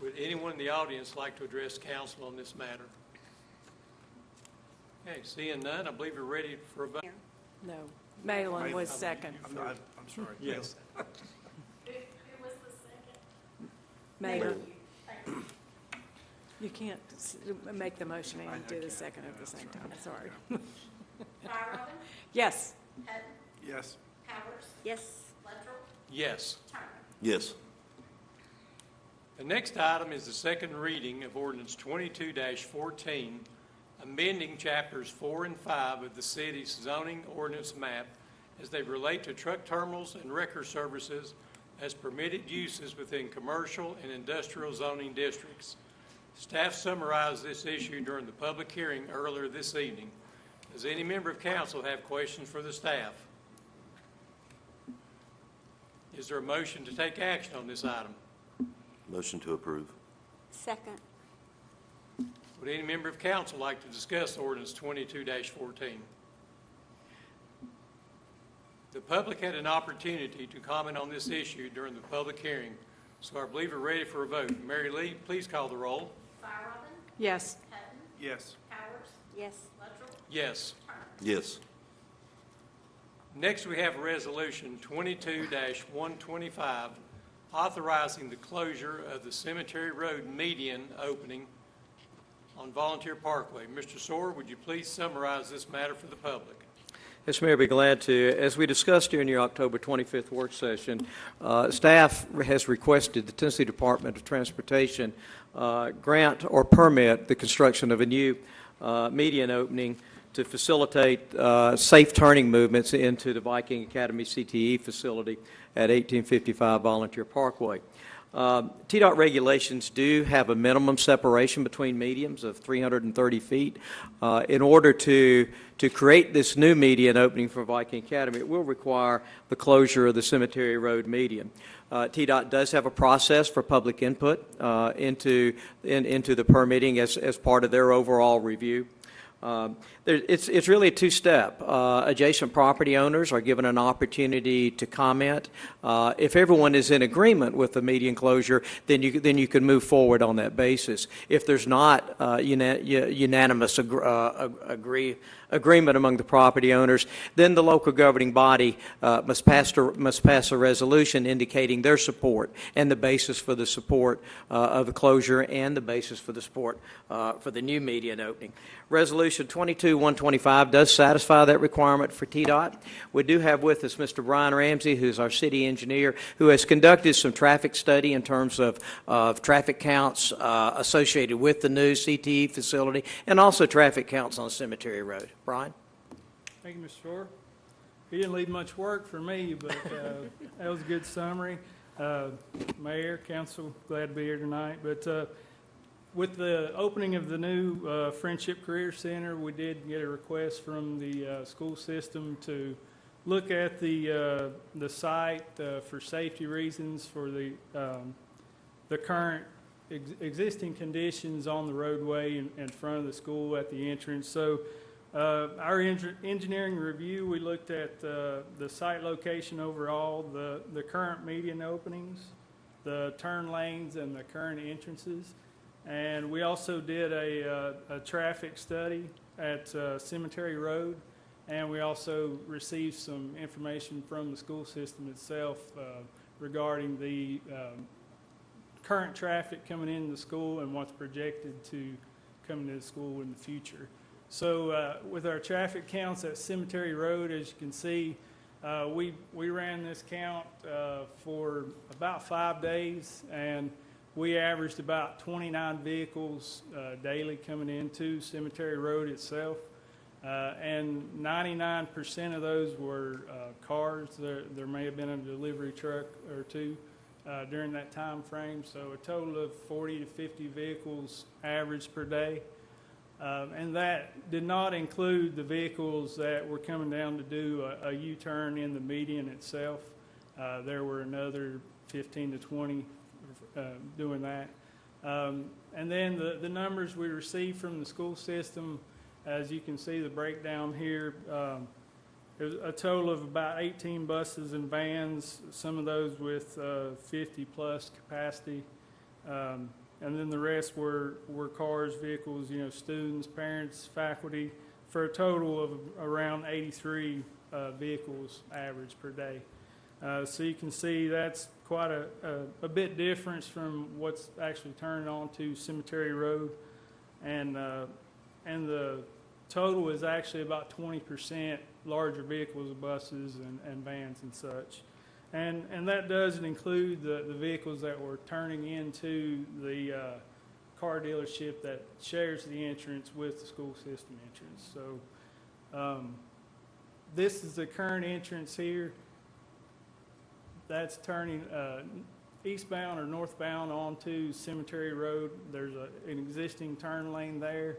Would anyone in the audience like to address council on this matter? Okay, seeing none, I believe we're ready for a vote. No, Malin was second. I'm sorry. Yes. Malin. You can't make the motion and do the second at the same time, sorry. Fryerobin, Yes. Hutton, Yes. Powers, Yes. Luttrell, Yes. Turner. Yes. The next item is the second reading of ordinance 22-14, amending chapters 4 and 5 of the city's zoning ordinance map as they relate to truck terminals and wrecker services as permitted uses within commercial and industrial zoning districts. Staff summarized this issue during the public hearing earlier this evening. Does any member of council have questions for the staff? Is there a motion to take action on this item? Motion to approve. Second. Would any member of council like to discuss ordinance 22-14? The public had an opportunity to comment on this issue during the public hearing, so I believe we're ready for a vote. Mary Lee, please call the roll. Fryerobin, Yes. Hutton, Yes. Powers, Yes. Luttrell, Yes. Turner. Yes. Next, we have resolution 22-125, authorizing the closure of the Cemetery Road median opening on Volunteer Parkway. Mr. Soar, would you please summarize this matter for the public? Yes, Mayor, I'd be glad to. As we discussed during your October 25th work session, staff has requested the Tennessee Department of Transportation grant or permit the construction of a new median opening to facilitate safe turning movements into the Viking Academy CTE facility at 1855 Volunteer Parkway. TDOT regulations do have a minimum separation between medians of 330 feet. In order to create this new median opening for Viking Academy, it will require the closure of the Cemetery Road median. TDOT does have a process for public input into the permitting as part of their overall review. It's really a two-step. Adjacent property owners are given an opportunity to comment. If everyone is in agreement with the median closure, then you can move forward on that basis. If there's not unanimous agreement among the property owners, then the local governing body must pass a resolution indicating their support and the basis for the support of the closure and the basis for the support for the new median opening. Resolution 22-125 does satisfy that requirement for TDOT. We do have with us Mr. Brian Ramsey, who's our city engineer, who has conducted some traffic study in terms of traffic counts associated with the new CTE facility and also traffic counts on Cemetery Road. Brian? Thank you, Mr. Shore. He didn't leave much work for me, but that was a good summary. Mayor, council, glad to be here tonight. But with the opening of the new Friendship Career Center, we did get a request from the school system to look at the site for safety reasons for the current existing conditions on the roadway in front of the school at the entrance. So our engineering review, we looked at the site location overall, the current median openings, the turn lanes, and the current entrances. And we also did a traffic study at Cemetery Road, and we also received some information from the school system itself regarding the current traffic coming into the school and what's projected to come into the school in the future. So with our traffic counts at Cemetery Road, as you can see, we ran this count for about 5 days, and we averaged about 29 vehicles daily coming into Cemetery Road itself, and 99% of those were cars. There may have been a delivery truck or two during that time frame, so a total of 40 to 50 vehicles average per day. And that did not include the vehicles that were coming down to do a U-turn in the median itself. There were another 15 to 20 doing that. And then the numbers we received from the school system, as you can see the breakdown here, it was a total of about 18 buses and vans, some of those with 50 plus capacity. And then the rest were cars, vehicles, students, parents, faculty, for a total of around 83 vehicles average per day. So you can see that's quite a bit difference from what's actually turned onto Cemetery Road. And the total is actually about 20% larger vehicles, buses and vans and such. And that doesn't include the vehicles that were turning into the car dealership that shares the entrance with the school system entrance. So this is the current entrance here. That's turning eastbound or northbound onto Cemetery Road. There's an existing turn lane there.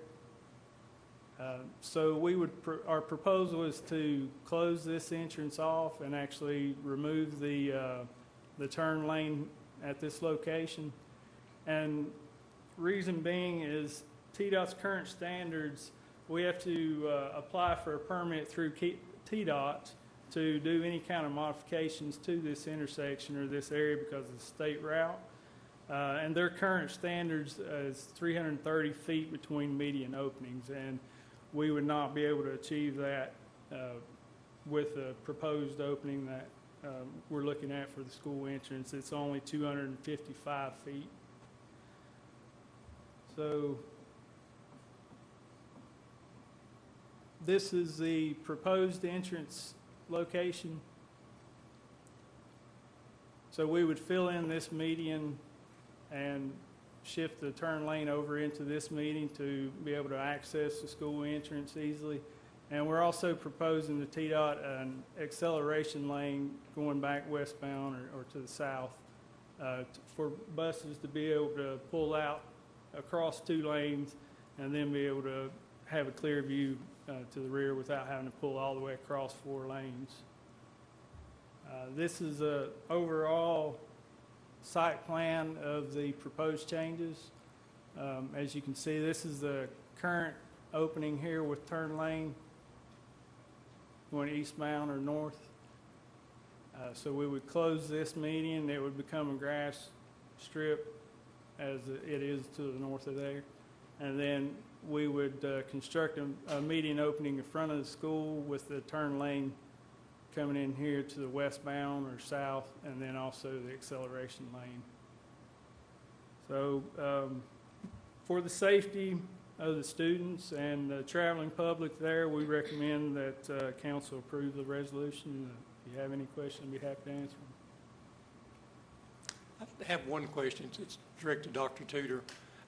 So our proposal is to close this entrance off and actually remove the turn lane at this location. And reason being is TDOT's current standards, we have to apply for a permit through TDOT to do any kind of modifications to this intersection or this area because of the state route. And their current standards is 330 feet between median openings, and we would not be able to achieve that with the proposed opening that we're looking at for the school entrance. It's only 255 feet. So this is the proposed entrance location. So we would fill in this median and shift the turn lane over into this median to be able to access the school entrance easily. And we're also proposing to TDOT an acceleration lane going back westbound or to the south for buses to be able to pull out across 2 lanes and then be able to have a clear view to the rear without having to pull all the way across 4 lanes. This is a overall site plan of the proposed changes. As you can see, this is the current opening here with turn lane going eastbound or north. So we would close this median, it would become a grass strip as it is to the north of there. And then we would construct a median opening in front of the school with the turn lane coming in here to the westbound or south, and then also the acceleration lane. So for the safety of the students and the traveling public there, we recommend that council approve the resolution. If you have any questions, I'd be happy to answer them. I have one question. It's directed to Dr. Tudor.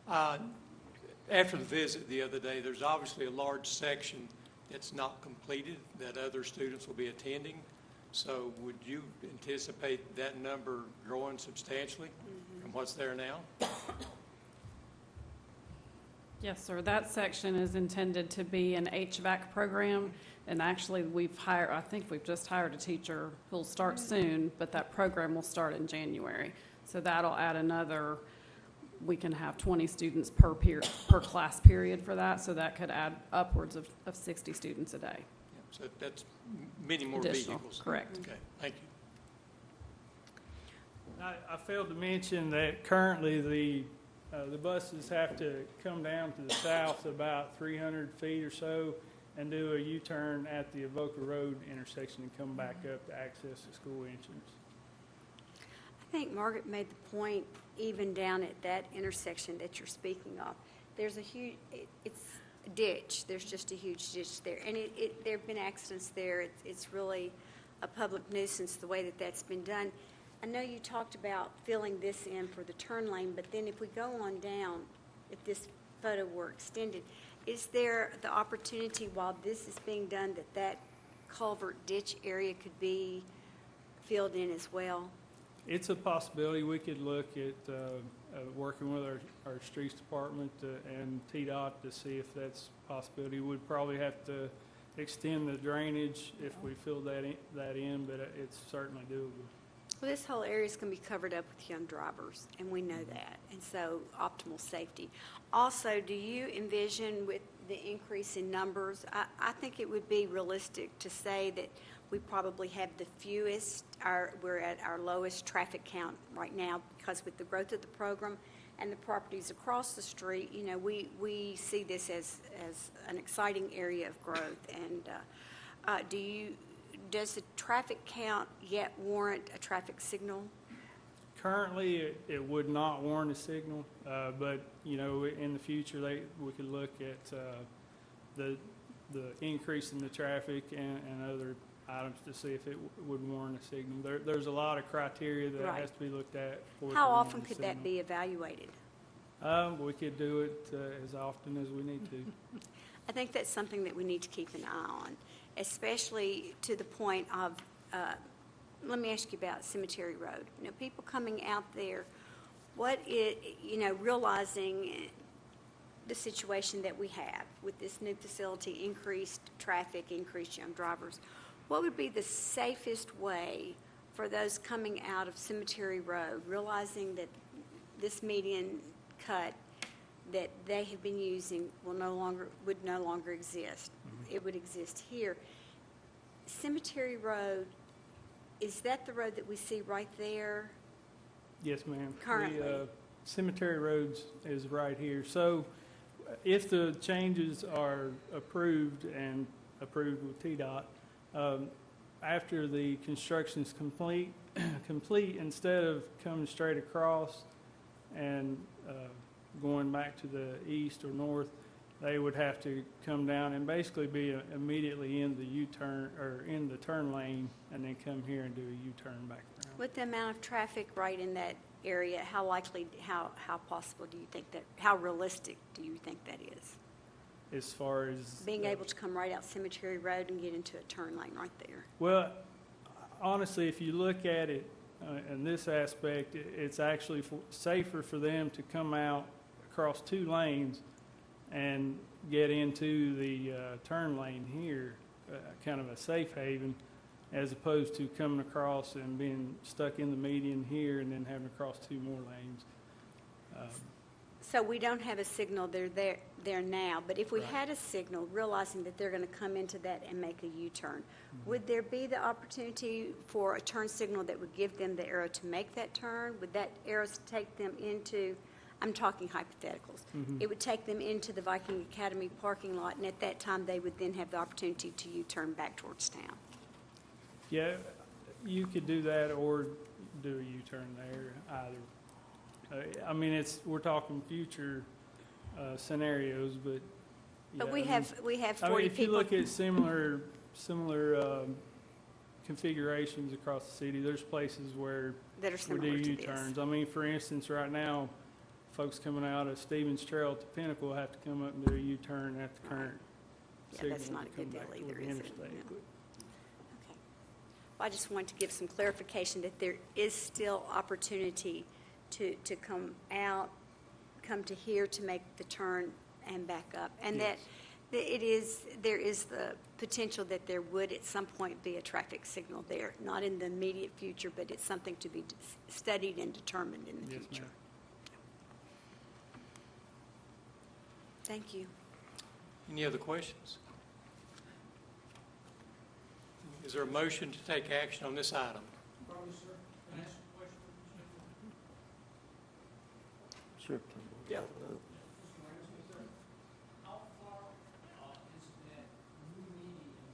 After the visit the other day, there's obviously a large section that's not completed that other students will be attending. So would you anticipate that number growing substantially from what's there now? Yes, sir. That section is intended to be an HVAC program, and actually I think we've just hired a teacher who'll start soon, but that program will start in January. So that'll add another, we can have 20 students per class period for that, so that could add upwards of 60 students a day. So that's many more Additional, vehicles. correct. Okay, thank you. I failed to mention that currently the buses have to come down to the south about 300 feet or so and do a U-turn at the Avoca Road intersection and come back up to access the school entrance. I think Margaret made the point, even down at that intersection that you're speaking of, there's a huge, it's a ditch, there's just a huge ditch there. And there have been accidents there. It's really a public nuisance the way that that's been done. I know you talked about filling this in for the turn lane, but then if we go on down, if this photo were extended, is there the opportunity while this is being done that culvert ditch area could be filled in as well? It's a possibility. We could look at working with our streets department and TDOT to see if that's a possibility. We'd probably have to extend the drainage if we fill that in, but it's certainly doable. Well, this whole area is going to be covered up with young drivers, and we know that, and so optimal safety. Also, do you envision with the increase in numbers, I think it would be realistic to say that we probably have the fewest, we're at our lowest traffic count right now because with the growth of the program and the properties across the street, you know, we see this as an exciting area of growth. And does the traffic count yet warrant a traffic signal? Currently, it would not warrant a signal, but, you know, in the future, we could look at the increase in the traffic and other items to see if it would warrant a signal. There's a lot of criteria that Right. has to be looked at. For it to How warrant often a could that signal. be evaluated? We could do it as often as we need to. I think that's something that we need to keep an eye on, especially to the point of, let me ask you about Cemetery Road. You know, people coming out there, realizing the situation that we have with this new facility, increased traffic, increased young drivers, what would be the safest way for those coming out of Cemetery Road, realizing that this median cut that they have been using would no longer exist? It would exist here. Cemetery Road, is that the road that we see right there? Yes, ma'am. Currently. The Cemetery Roads is right here. So if the changes are approved with TDOT, after the construction's complete, instead of coming straight across and going back to the east or north, they would have to come down and basically be immediately in the U-turn or in the turn lane and then come here and do a U-turn back around. With the amount of traffic right in that area, how possible do you think that, how realistic do you think that is? As far as Being able to come right out Cemetery Road and get into a turn lane right there? Well, honestly, if you look at it in this aspect, it's actually safer for them to come out across 2 lanes and get into the turn lane here, kind of a safe haven, as opposed to coming across and being stuck in the median here and then having to cross 2 more lanes. So we don't have a signal there now, but if we had a signal, realizing that they're going to come into that and make a U-turn, would there be the opportunity for a turn signal that would give them the arrow to make that turn? Would that arrow take them into, I'm talking hypotheticals, it would take them into the Viking Academy parking lot, and at that time, they would then have the opportunity to U-turn back towards town? Yeah, you could do that or do a U-turn there, either. I mean, we're talking future scenarios, but. But yeah, we have 40 I mean, if you people. look at similar configurations across the city, there's places where That are we similar do to U-turns. this. I mean, for instance, right now, folks coming out of Stevens Trail to Pinnacle have to come up and do a U-turn at the current Yeah, signal that's not to a come good back deal toward either, the is it? interstate. Yeah. But Okay. Well, I just wanted to give some clarification that there is still opportunity to come out, come to here to make the turn and back up. And that there is the potential that there would at some point be a traffic signal there, not in the immediate future, but it's something to be studied and determined in the Yes, future. ma'am. Thank you. Any other questions? Is there a motion to take action on this item? Sure. Yeah. How far is that new median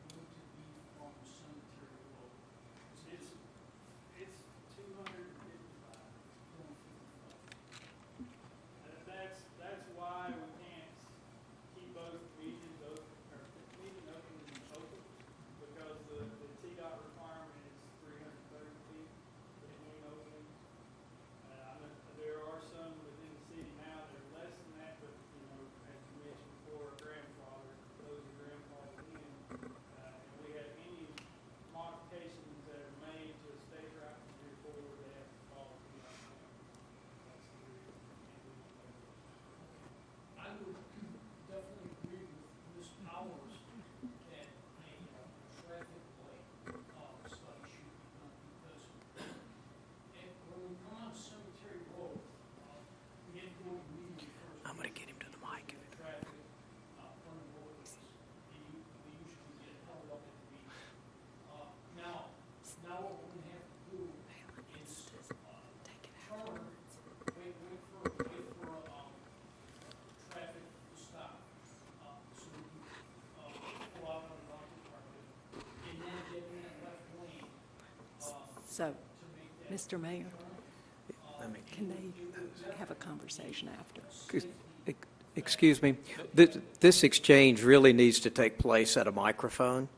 going to be from Cemetery Road? It's 255. That's why we can't keep both medians open, or median open and open, because the TDOT requirement is 330 feet between openings. I know there are some within the city now that are less than that, but, you know, as you mentioned before, grandfather, those are grandfathered in. And we have any modifications that are made to a state route from here forward, they have to follow TDOT. That's the reason. I would definitely agree with Ms. Powers that a traffic light study should be done because when we come on Cemetery Road, we have to go to median first. I'm going to get him to the mic. Traffic from the roadways, we usually get held up at the median. Now what we're going to have to do is turn, wait for traffic to stop, so we can pull out on the Rocky Parkway, and then get in that left lane, So, to make that Mr. Mayor, can they have a conversation after? Excuse me, this exchange really needs to take place at a microphone.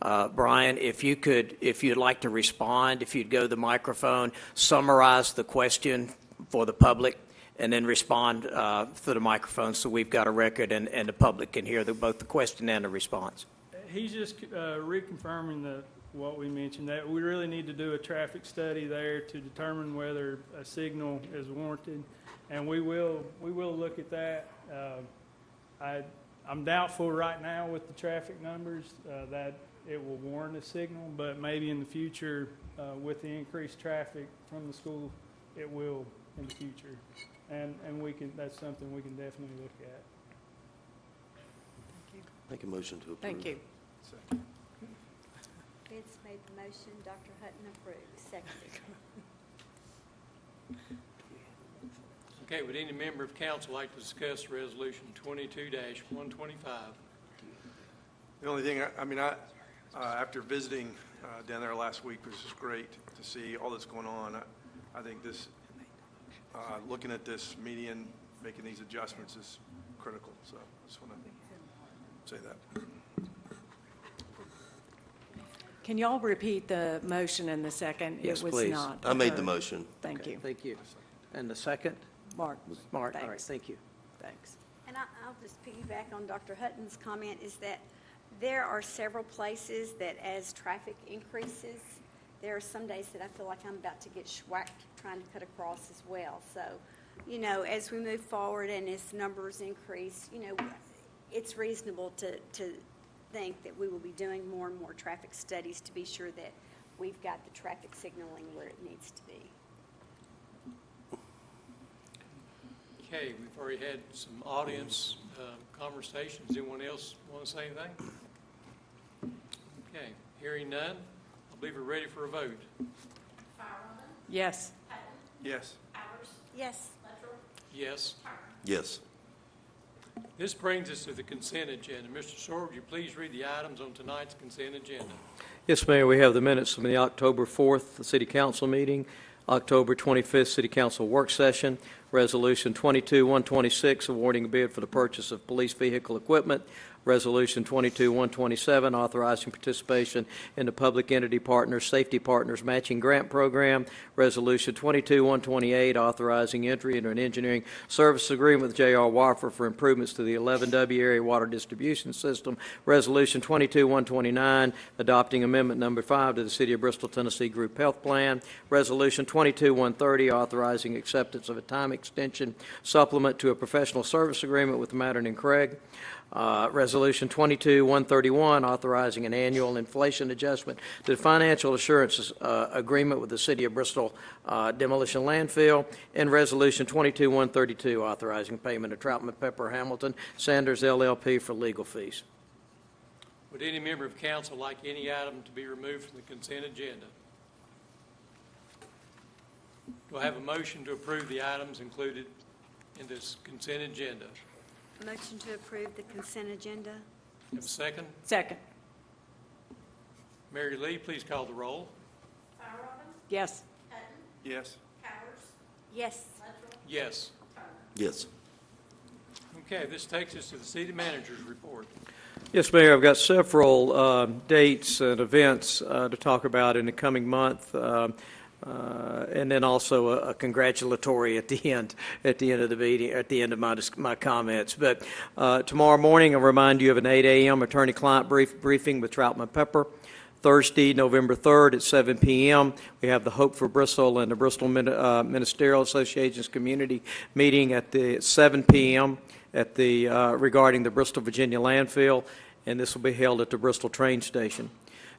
Brian, if you'd like to respond, if you'd go to the microphone, summarize the question for the public, and then respond through the microphone so we've got a record and the public can hear both the question and the response. He's just reconfirming what we mentioned, that we really need to do a traffic study there to determine whether a signal is warranted, and we will look at that. I'm doubtful right now with the traffic numbers that it will warrant a signal, but maybe in the future, with the increased traffic from the school, it will in the future. And that's something we can definitely look at. Make a motion to approve. Thank you. Vince made the motion, Dr. Hutton approves, seconded. Okay, would any member of council like to discuss Resolution 22-125? The only thing, after visiting down there last week, was just great to see all that's going on. I think this, looking at this median, making these adjustments is critical, so I just want to say that. Can y'all repeat the motion and the second? Yes, It was please. not I made the heard. motion. Thank Okay, you. Thank you. And the second? Mark. Mark, all right, Thanks. thank you. Thanks. And I'll just piggyback on Dr. Hutton's comment, is that there are several places that as traffic increases, there are some days that I feel like I'm about to get schwacked trying to cut across as well. So, you know, as we move forward and as numbers increase, you know, it's reasonable to think that we will be doing more and more traffic studies to be sure that we've got the traffic signaling where it needs to be. Okay, we've already had some audience conversations. Anyone else want to say anything? Okay, hearing none, I believe we're ready for a vote. Firewoman, Yes. Patton, Yes. Bowers, Yes. Ledford, Yes. Turner. Yes. This brings us to the consent agenda. Mr. Sawyer, would you please read the items on tonight's consent agenda? Yes, Mayor, we have the minutes from the October 4th City Council meeting, October 25th City Council work session, Resolution 22-126 awarding a bid for the purchase of police vehicle equipment, Resolution 22-127 authorizing participation in the Public Entity Partners, Safety Partners Matching Grant Program, Resolution 22-128 authorizing entry into an engineering service agreement with J.R. Waffer for improvements to the 11W area water distribution system, Resolution 22-129 adopting Amendment Number 5 to the City of Bristol, Tennessee Group Health Plan, Resolution 22-130 authorizing acceptance of a time extension supplement to a professional service agreement with Mattern and Craig, Resolution 22-131 authorizing an annual inflation adjustment to the financial assurance agreement with the City of Bristol demolition landfill, and Resolution 22-132 authorizing payment of Troutman Pepper Hamilton Sanders LLP for legal fees. Would any member of council like any item to be removed from the consent agenda? Do I have a motion to approve the items included in this consent agenda? Motion to approve the consent agenda. Have a second? Second. Mary Lee, please call the roll. Firewoman, Yes. Patton, Yes. Bowers, Yes. Ledford, Yes. Turner. Yes. Okay, this takes us to the city manager's report. Yes, Mayor, I've got several dates and events to talk about in the coming month. And then also a congratulatory at the end of the meeting, at the end of my comments. But tomorrow morning, I'll remind you of an 8 a.m. attorney-client briefing with Troutman Pepper. Thursday, November 3rd at 7 p.m., we have the Hope for Bristol and the Bristol Ministerial Association's community meeting at the 7 p.m. at the regarding the Bristol, Virginia landfill, and this will be held at the Bristol train station.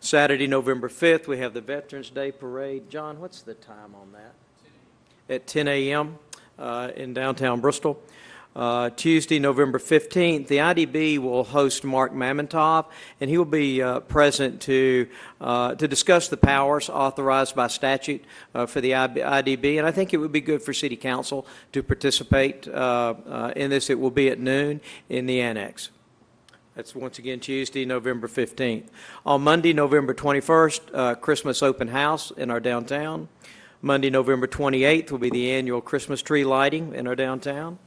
Saturday, November 5th, we have the Veterans Day Parade. John, what's the time on that? At 10 a.m. In downtown Bristol. Tuesday, November 15th, the IDB will host Mark Mamontoff, and he will be present to discuss the powers authorized by statute for the IDB. And I think it would be good for City Council to participate in this. It will be at noon in the annex. That's once again Tuesday, November 15th. On Monday, November 21st, Christmas open house in our downtown. Monday, November 28th will be the annual Christmas tree lighting in our downtown.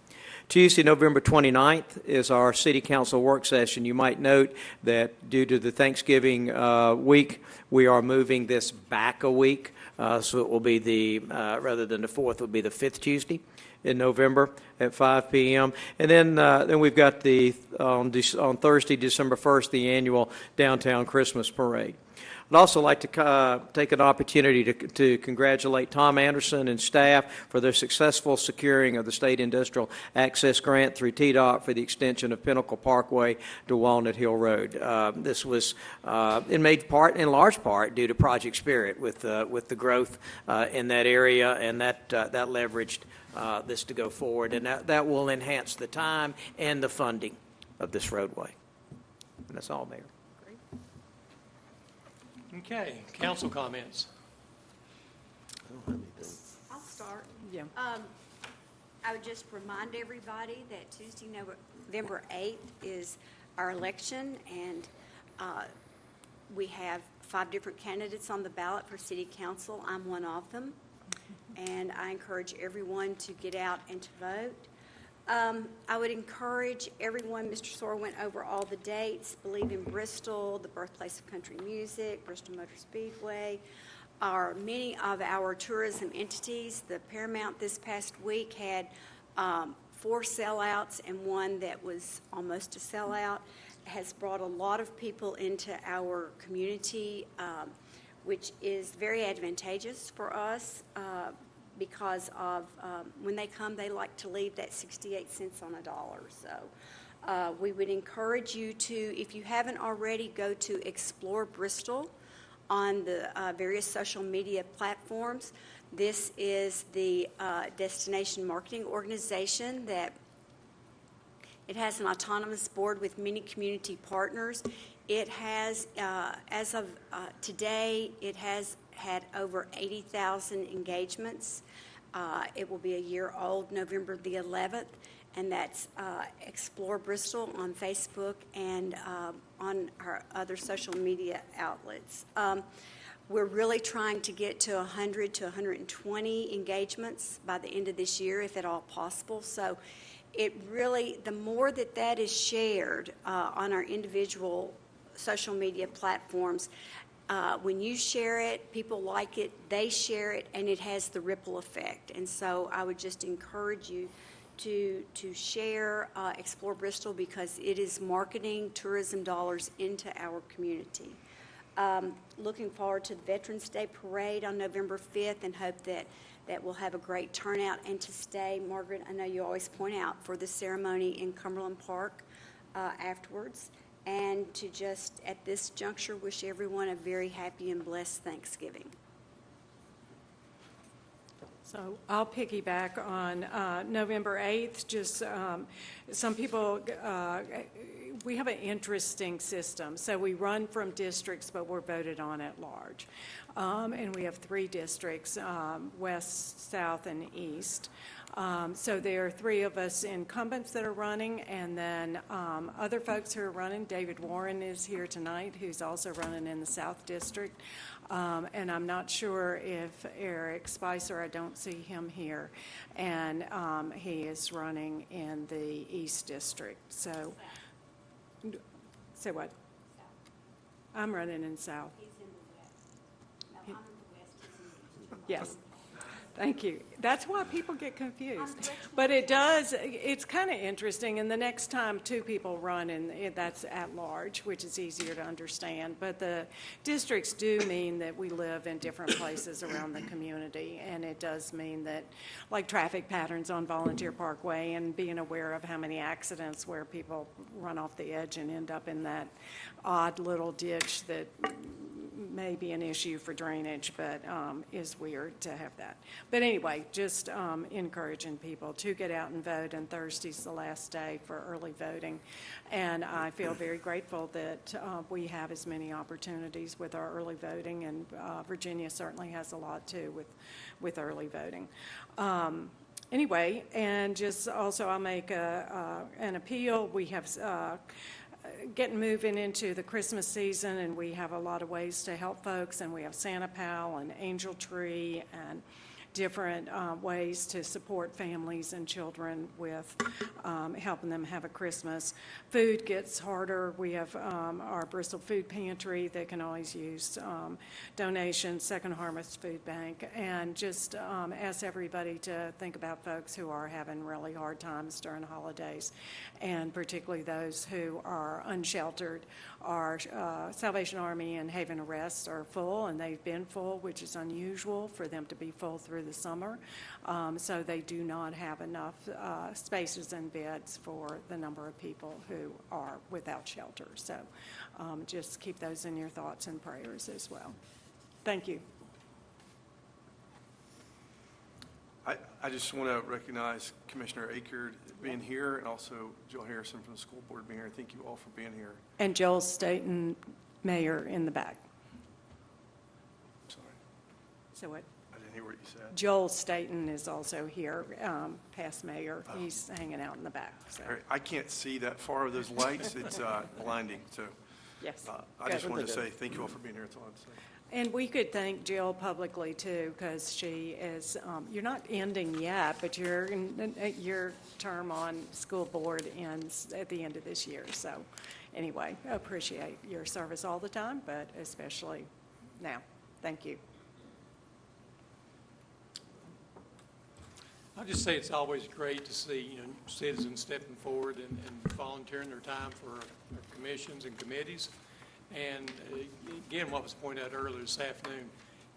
Tuesday, November 29th is our City Council work session. You might note that due to the Thanksgiving week, we are moving this back a week. So it will be rather than the 4th, it will be the 5th Tuesday in November at 5 p.m. And then we've got on Thursday, December 1st, the annual Downtown Christmas Parade. I'd also like to take an opportunity to congratulate Tom Anderson and staff for their successful securing of the State Industrial Access Grant through TDOT for the extension of Pinnacle Parkway to Walnut Hill Road. This was in large part due to Project Spirit with the growth in that area, and that leveraged this to go forward, and that will enhance the time and the funding of this roadway. And that's all, Mayor. Okay, council comments. I'll start. Yeah. I would just remind everybody that Tuesday, November 8th is our election, and we have 5 different candidates on the ballot for City Council. I'm one of them, and I encourage everyone to get out and to vote. I would encourage everyone, Mr. Sawyer went over all the dates, Believe in Bristol, the birthplace of country music, Bristol Motor Speedway, many of our tourism entities. The Paramount this past week had 4 sellouts and one that was almost a sellout. Has brought a lot of people into our community. which is very advantageous for us because of when they come, they like to leave that 68 cents on a dollar. So we would encourage you to, if you haven't already, go to Explore Bristol on the various social media platforms. This is the destination marketing organization that it has an autonomous board with many community partners. It has, as of today, it has had over 80,000 engagements. It will be a year old November the 11th, and that's Explore Bristol on Facebook and on our other social media outlets. We're really trying to get to 100 to 120 engagements by the end of this year, if at all possible. So it really, the more that that is shared on our individual social media platforms, when you share it, people like it, they share it, and it has the ripple effect. And so I would just encourage you to share Explore Bristol, because it is marketing tourism dollars into our community. Looking forward to the Veterans Day Parade on November 5th, and hope that we'll have a great turnout. And to stay, Margaret, I know you always point out, for the ceremony in Cumberland Park afterwards. And to just, at this juncture, wish everyone a very happy and blessed Thanksgiving. So I'll piggyback on November 8th. Just some people, we have an interesting system. So we run from districts, but we're voted on at large. And we have 3 districts, west, south, and east. So there are 3 of us incumbents that are running, and then other folks who are running. David Warren is here tonight, who's also running in the South District. And I'm not sure if Eric Spicer, I don't see him here, and he is running in the East District. So, say what? I'm running in South. He's in the west. No, I'm in the west. He's in the east. Yes. Thank you. That's why people get confused. But it does, it's kind of interesting, and the next time 2 people run, and that's at large, which is easier to understand. But the districts do mean that we live in different places around the community, and it does mean that, like traffic patterns on Volunteer Parkway, and being aware of how many accidents where people run off the edge and end up in that odd little ditch that may be an issue for drainage, but is weird to have that. But anyway, just encouraging people to get out and vote, and Thursday's the last day for early voting. And I feel very grateful that we have as many opportunities with our early voting, and Virginia certainly has a lot too with early voting. Anyway, and just also I'll make an appeal. We have moving into the Christmas season, and we have a lot of ways to help folks, and we have Santa Pal and Angel Tree and different ways to support families and children with helping them have a Christmas. Food gets harder. We have our Bristol Food Pantry that can always use donations, Second Harvest Food Bank, and just ask everybody to think about folks who are having really hard times during the holidays, and particularly those who are unsheltered. Our Salvation Army and Haven Arrest are full, and they've been full, which is unusual for them to be full through the summer. So they do not have enough spaces and beds for the number of people who are without shelter. So just keep those in your thoughts and prayers as well. Thank you. I just want to recognize Commissioner Akerd being here, and also Joe Harrison from the school board being here. Thank you all for being here. And Joel Staten, Mayor, in the back. Sorry, So what? I didn't hear what you said. Joel Staten is also here, past mayor. He's hanging out in the back. So. All right, I can't see that far with those lights. It's blinding. So Yes. I just wanted to say thank you all for being here. That's all I have to say. And we could thank Jill publicly too, because she is, you're not ending yet, but your term on school board ends at the end of this year. So anyway, I appreciate your service all the time, but especially now. Thank you. I'll just say it's always great to see, citizens stepping forward and volunteering their time for our commissions and committees. And again, what was pointed out earlier this afternoon,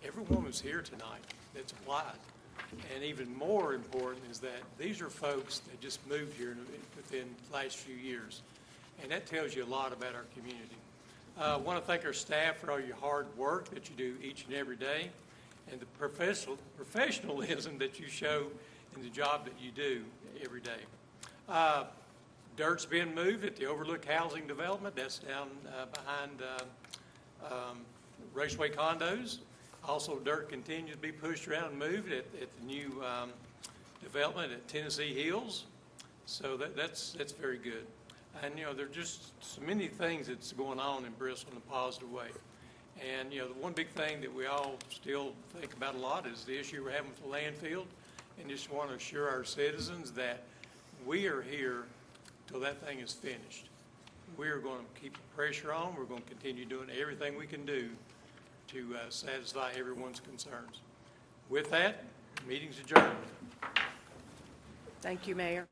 everyone was here tonight that's applied. And even more important is that these are folks that just moved here within the last few years. And that tells you a lot about our community. I want to thank our staff for all your hard work that you do each and every day, and the professionalism that you show in the job that you do every day. Dirt's being moved at the Overlook Housing Development. That's down behind Raceway Condos. Also, dirt continues to be pushed around and moved at the new development at Tennessee Hills. So that's very good. And, you know, there are just so many things that's going on in Bristol in a positive way. And, you know, the one big thing that we all still think about a lot is the issue we're having with the landfill. And just want to assure our citizens that we are here till that thing is finished. We are going to keep the pressure on. We're going to continue doing everything we can do to satisfy everyone's concerns. With that, meeting's adjourned. Thank you, Mayor.